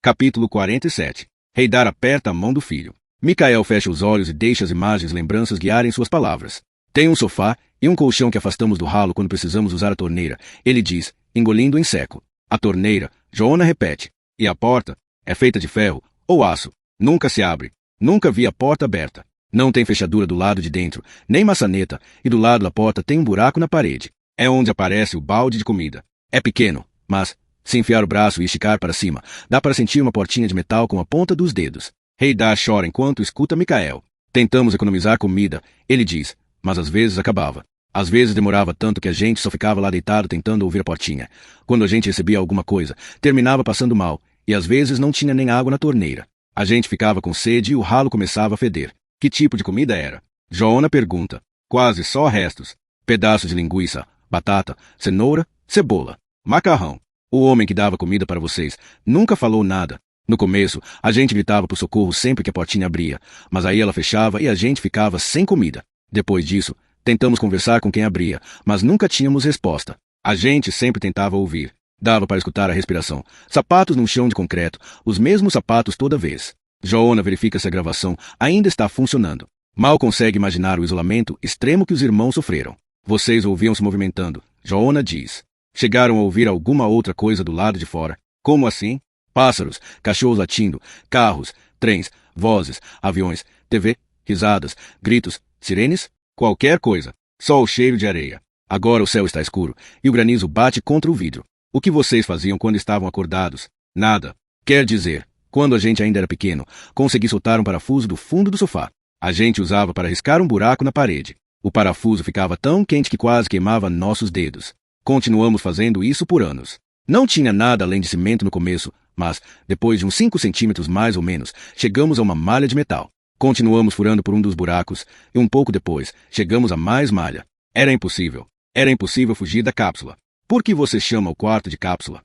Capítulo 47. Haydar aperta a mão do filho. Mikhael fecha os olhos e deixa as imagens e lembranças guiarem suas palavras. Tem um sofá e um colchão que afastamos do ralo quando precisamos usar a torneira, ele diz, engolindo em seco. A torneira, Joanna repete. E a porta? É feita de ferro ou aço. Nunca se abre. Nunca vi a porta aberta. Não tem fechadura do lado de dentro, nem maçaneta, e do lado da porta tem um buraco na parede. É onde aparece o balde de comida. É pequeno, mas, se enfiar o braço e esticar para cima, dá para sentir uma portinha de metal com a ponta dos dedos. Haydar chora enquanto escuta Mikhael. Tentamos economizar comida, ele diz, mas às vezes acabava. Às vezes demorava tanto que a gente só ficava lá deitado tentando ouvir a portinha. Quando a gente recebia alguma coisa, terminava passando mal, e às vezes não tinha nem água na torneira. A gente ficava com sede e o ralo começava a feder. Que tipo de comida era? Joanna pergunta. Quase só restos. Pedaços de linguiça, batata, cenoura, cebola, macarrão. O homem que dava comida para vocês nunca falou nada. No começo, a gente gritava por socorro sempre que a portinha abria, mas aí ela fechava e a gente ficava sem comida. Depois disso, tentamos conversar com quem abria, mas nunca tínhamos resposta. A gente sempre tentava ouvir. Dava para escutar a respiração. Sapatos num chão de concreto, os mesmos sapatos toda vez. Joanna verifica se a gravação ainda está funcionando. Mal consegue imaginar o isolamento extremo que os irmãos sofreram. Vocês ouviam se movimentando, Joanna diz. Chegaram a ouvir alguma outra coisa do lado de fora. Como assim? Pássaros, cachorros latindo, carros, trens, vozes, aviões, TV, risadas, gritos, sirenes? Qualquer coisa. Só o cheiro de areia. Agora o céu está escuro e o granizo bate contra o vidro. O que vocês faziam quando estavam acordados? Nada. Quer dizer, quando a gente ainda era pequeno, consegui soltar um parafuso do fundo do sofá. A gente usava para riscar um buraco na parede. O parafuso ficava tão quente que quase queimava nossos dedos. Continuamos fazendo isso por anos. Não tinha nada além de cimento no começo, mas, depois de uns 5 centímetros mais ou menos, chegamos a uma malha de metal. Continuamos furando por um dos buracos, e um pouco depois, chegamos a mais malha. Era impossível. Era impossível fugir da cápsula. Por que você chama o quarto de cápsula?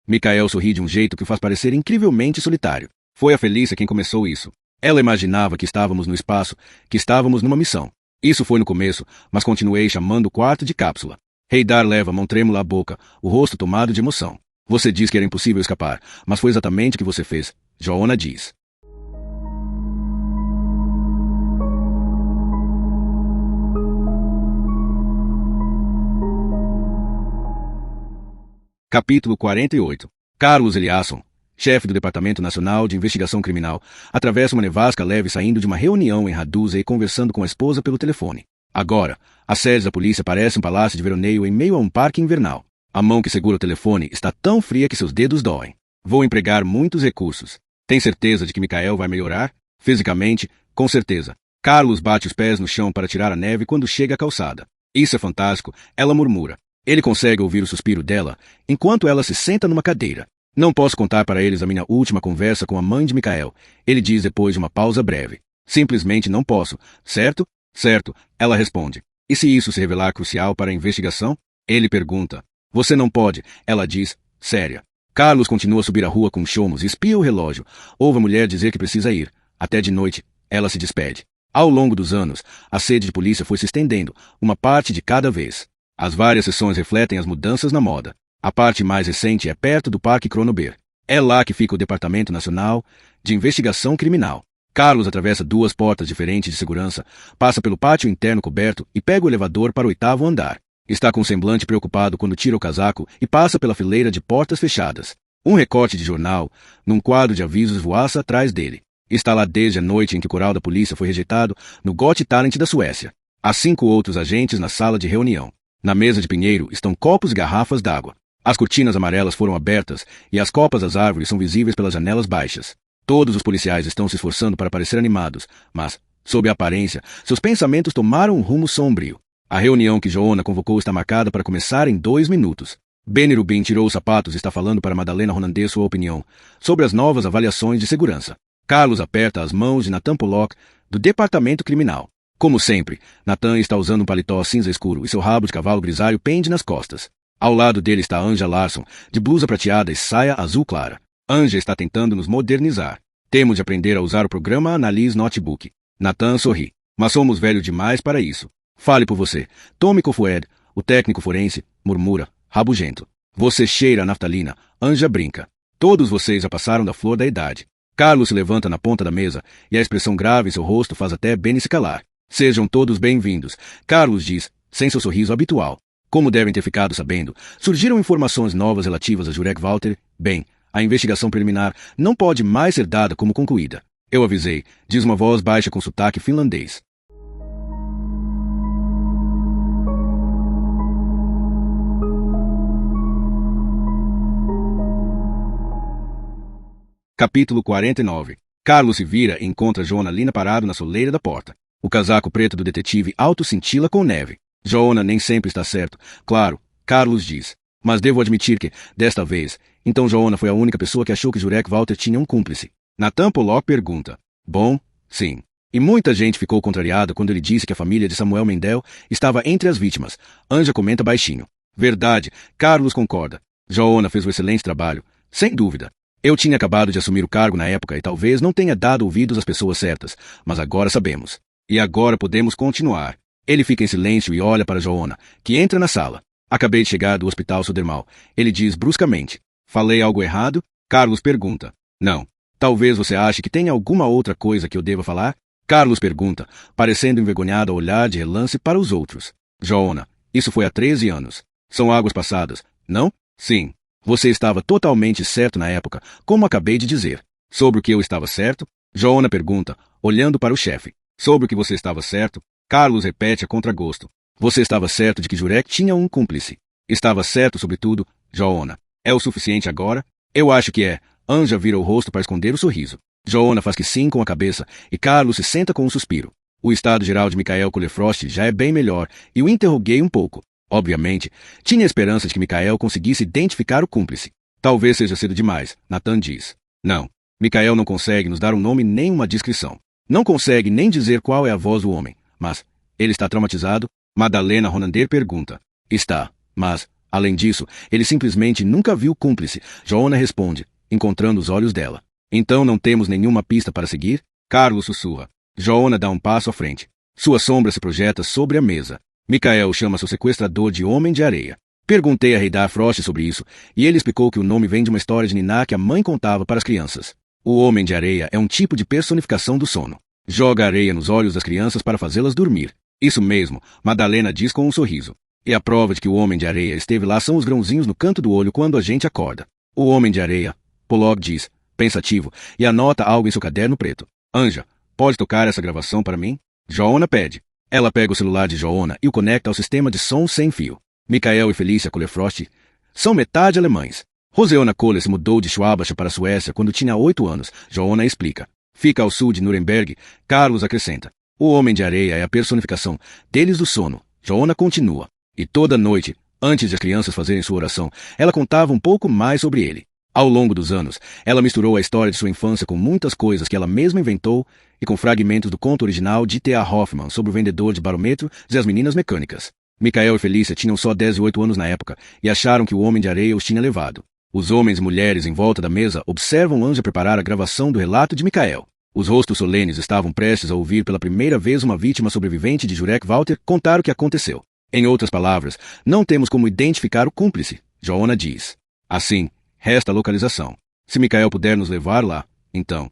Michael sorri de um jeito que o faz parecer incrivelmente solitário. Foi a Felícia quem começou isso. Ela imaginava que estávamos no espaço, que estávamos numa missão. Isso foi no começo, mas continuei chamando o quarto de cápsula. Heidar leva a mão trêmula à boca, o rosto tomado de emoção. Você diz que era impossível escapar, mas foi exatamente o que você fez, Joanna diz. Capítulo 48. Carlos Eliasson, chefe do Departamento Nacional de Investigação Criminal, atravessa uma nevasca leve saindo de uma reunião em Raduza e conversando com a esposa pelo telefone. Agora, a sede da polícia parece um palácio de veraneio em meio a um parque invernal. A mão que segura o telefone está tão fria que seus dedos doem. Vou empregar muitos recursos. Tem certeza de que Michael vai melhorar? Fisicamente, com certeza. Carlos bate os pés no chão para tirar a neve quando chega à calçada. Isso é fantástico, ela murmura. Ele consegue ouvir o suspiro dela, enquanto ela se senta numa cadeira. Não posso contar para eles a minha última conversa com a mãe de Michael, ele diz depois de uma pausa breve. Simplesmente não posso, certo? Certo, ela responde. E se isso se revelar crucial para a investigação? Ele pergunta. Você não pode, ela diz, séria. Carlos continua a subir a rua com chomos e espia o relógio. Ouve a mulher dizer que precisa ir. Até de noite, ela se despede. Ao longo dos anos, a sede de polícia foi se estendendo, uma parte de cada vez. As várias seções refletem as mudanças na moda. A parte mais recente é perto do Parque Cronober. É lá que fica o Departamento Nacional de Investigação Criminal. Carlos atravessa duas portas diferentes de segurança, passa pelo pátio interno coberto e pega o elevador para o 8º andar. Está com um semblante preocupado quando tira o casaco e passa pela fileira de portas fechadas. Um recorte de jornal, num quadro de avisos, voaça atrás dele. Está lá desde a noite em que o coral da polícia foi rejeitado no Got Talent da Suécia. Há 5 outros agentes na sala de reunião. Na mesa de pinheiro estão copos e garrafas d'água. As cortinas amarelas foram abertas e as copas das árvores são visíveis pelas janelas baixas. Todos os policiais estão se esforçando para parecer animados, mas, sob a aparência, seus pensamentos tomaram um rumo sombrio. A reunião que Joanna convocou está marcada para começar em 2 minutos. Benny Rubin tirou os sapatos e está falando para Madalena Ronandê sua opinião sobre as novas avaliações de segurança. Carlos aperta as mãos de Nathan Pollock, do Departamento Criminal. Como sempre, Nathan está usando um paletó cinza escuro e seu rabo de cavalo grisalho pende nas costas. Ao lado dele está Anja Larson, de blusa prateada e saia azul clara. Anja está tentando nos modernizar. Temos de aprender a usar o programa Analyze Notebook. Nathan sorri. Mas somos velhos demais para isso. Fale por você. Tommy Cofued, o técnico forense, murmura, rabugento. Você cheira a naftalina. Anja brinca. Todos vocês já passaram da flor da idade. Carlos se levanta na ponta da mesa e a expressão grave em seu rosto faz até Benny se calar. Sejam todos bem-vindos, Carlos diz, sem seu sorriso habitual. Como devem ter ficado sabendo, surgiram informações novas relativas a Jurek Walter. Bem, a investigação preliminar não pode mais ser dada como concluída. Eu avisei, diz uma voz baixa com sotaque finlandês. Capítulo 49. Carlos se vira e encontra Joanna Lina parado na soleira da porta. O casaco preto do detetive alto cintila com neve. Joanna nem sempre está certo. Claro, Carlos diz. Mas devo admitir que, desta vez, então Joanna foi a única pessoa que achou que Jurek Walter tinha um cúmplice. Nathan Pollock pergunta. Bom, sim. E muita gente ficou contrariada quando ele disse que a família de Samuel Mendel estava entre as vítimas. Anja comenta baixinho. Verdade, Carlos concorda. Joanna fez um excelente trabalho. Sem dúvida. Eu tinha acabado de assumir o cargo na época e talvez não tenha dado ouvidos às pessoas certas, mas agora sabemos. E agora podemos continuar. Ele fica em silêncio e olha para Joanna, que entra na sala. Acabei de chegar do Hospital Sodermal. Ele diz bruscamente. Falei algo errado? Carlos pergunta. Não. Talvez você ache que tenha alguma outra coisa que eu deva falar? Carlos pergunta, parecendo envergonhado a olhar de relance para os outros. Joanna, isso foi há 13 anos. São águas passadas, não? Sim. Você estava totalmente certo na época, como acabei de dizer. Sobre o que eu estava certo? Joanna pergunta, olhando para o chefe. Sobre o que você estava certo? Carlos repete a contragosto. Você estava certo de que Jurek tinha um cúmplice. Estava certo sobre tudo, Joanna. É o suficiente agora? Eu acho que é. Anja vira o rosto para esconder o sorriso. Joanna faz que sim com a cabeça e Carlos se senta com um suspiro. O estado geral de Michael Kullerfrost já é bem melhor e o interroguei um pouco. Obviamente, tinha esperança de que Michael conseguisse identificar o cúmplice. Talvez seja cedo demais, Nathan diz. Não. Michael não consegue nos dar um nome nem uma descrição. Não consegue nem dizer qual é a voz do homem. Mas, ele está traumatizado? Madalena Ronander pergunta. Está. Mas, além disso, ele simplesmente nunca viu o cúmplice. Joanna responde, encontrando os olhos dela. Então não temos nenhuma pista para seguir? Carlos sussurra. Joanna dá um passo à frente. Sua sombra se projeta sobre a mesa. Michael chama seu sequestrador de Homem de Areia. Perguntei a Reidar Frost sobre isso, e ele explicou que o nome vem de uma história de Niná que a mãe contava para as crianças. O Homem de Areia é um tipo de personificação do sono. Joga areia nos olhos das crianças para fazê-las dormir. Isso mesmo, Madalena diz com um sorriso. E a prova de que o Homem de Areia esteve lá são os grãozinhos no canto do olho quando a gente acorda. O Homem de Areia, Polog diz, pensativo, e anota algo em seu caderno preto. Anja, pode tocar essa gravação para mim? Joanna pede. Ela pega o celular de Joanna e o conecta ao sistema de som sem fio. Michael e Felícia Kohler-Frost são metade alemães. Roseona Kohler se mudou de Schwabach para a Suécia quando tinha 8 anos. Joanna explica. Fica ao sul de Nuremberg. Carlos acrescenta. O Homem de Areia é a personificação deles do sono. Joanna continua. E toda noite, antes de as crianças fazerem sua oração, ela contava um pouco mais sobre ele. Ao longo dos anos, ela misturou a história de sua infância com muitas coisas que ela mesma inventou e com fragmentos do conto original de T.A. Hoffman sobre o vendedor de barômetro e as meninas mecânicas. Michael e Felícia tinham só 10 e 8 anos na época e acharam que o Homem de Areia os tinha levado. Os homens e mulheres em volta da mesa observam Anja preparar a gravação do relato de Michael. Os rostos solenes estavam prestes a ouvir pela primeira vez uma vítima sobrevivente de Jurek Walter contar o que aconteceu. Em outras palavras, não temos como identificar o cúmplice, Joanna diz. Assim, resta a localização. Se Michael puder nos levar lá, então.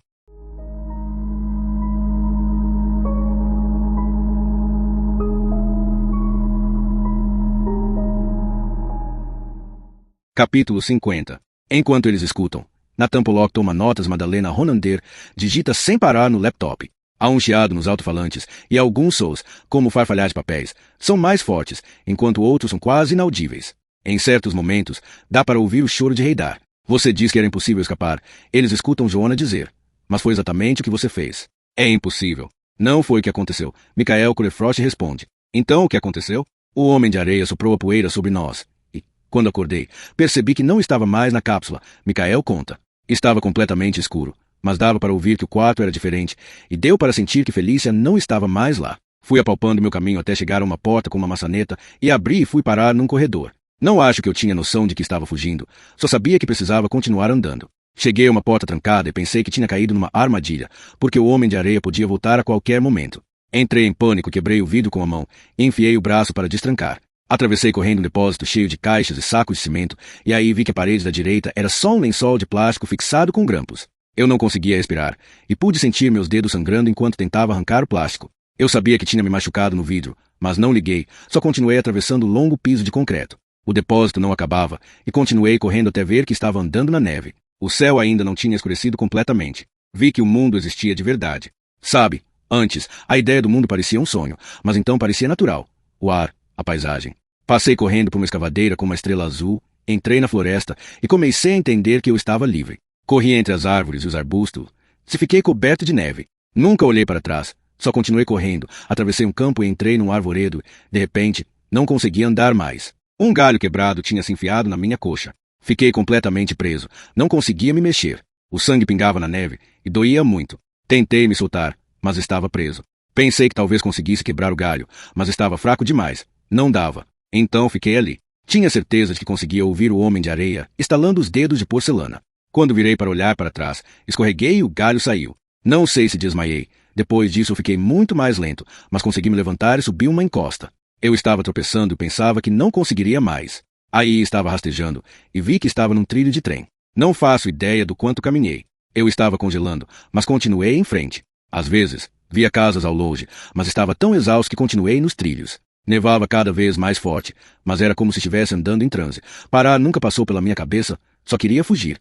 Capítulo 50. Enquanto eles escutam, Nathan Pollock toma notas. Madalena Ronander digita sem parar no laptop. Há um chiado nos alto-falantes e alguns sons, como o farfalhar de papéis, são mais fortes, enquanto outros são quase inaudíveis. Em certos momentos, dá para ouvir o choro de Reidar. Você diz que era impossível escapar. Eles escutam Joanna dizer. Mas foi exatamente o que você fez. É impossível. Não foi o que aconteceu. Michael Kohler-Frost responde. Então o que aconteceu? O Homem de Areia soprou a poeira sobre nós. E, quando acordei, percebi que não estava mais na cápsula. Michael conta. Estava completamente escuro, mas dava para ouvir que o quarto era diferente, e deu para sentir que Felícia não estava mais lá. Fui apalpando meu caminho até chegar a uma porta com uma maçaneta, e abri e fui parar num corredor. Não acho que eu tinha noção de que estava fugindo, só sabia que precisava continuar andando. Cheguei a uma porta trancada e pensei que tinha caído numa armadilha, porque o Homem de Areia podia voltar a qualquer momento. Entrei em pânico, quebrei o vidro com a mão e enfiei o braço para destrancar. Atravessei correndo um depósito cheio de caixas e sacos de cimento, e aí vi que a parede da direita era só um lençol de plástico fixado com grampos. Eu não conseguia respirar, e pude sentir meus dedos sangrando enquanto tentava arrancar o plástico. Eu sabia que tinha me machucado no vidro, mas não liguei, só continuei atravessando o longo piso de concreto. O depósito não acabava, e continuei correndo até ver que estava andando na neve. O céu ainda não tinha escurecido completamente. Vi que o mundo existia de verdade. Sabe, antes, a ideia do mundo parecia um sonho, mas então parecia natural. O ar, a paisagem. Passei correndo por uma escavadeira com uma estrela azul, entrei na floresta e comecei a entender que eu estava livre. Corri entre as árvores e os arbustos, se fiquei coberto de neve. Nunca olhei para trás, só continuei correndo, atravessei um campo e entrei num arvoredo. De repente, não consegui andar mais. Um galho quebrado tinha se enfiado na minha coxa. Fiquei completamente preso, não conseguia me mexer. O sangue pingava na neve e doía muito. Tentei me soltar, mas estava preso. Pensei que talvez conseguisse quebrar o galho, mas estava fraco demais. Não dava. Então fiquei ali. Tinha certeza de que conseguia ouvir o Homem de Areia estalando os dedos de porcelana. Quando virei para olhar para trás, escorreguei e o galho saiu. Não sei se desmaiei. Depois disso eu fiquei muito mais lento, mas consegui me levantar e subir uma encosta. Eu estava tropeçando e pensava que não conseguiria mais. Aí estava rastejando e vi que estava num trilho de trem. Não faço ideia do quanto caminhei. Eu estava congelando, mas continuei em frente. Às vezes, via casas ao longe, mas estava tão exausto que continuei nos trilhos. Nevava cada vez mais forte, mas era como se estivesse andando em transe. Parar nunca passou pela minha cabeça, só queria fugir.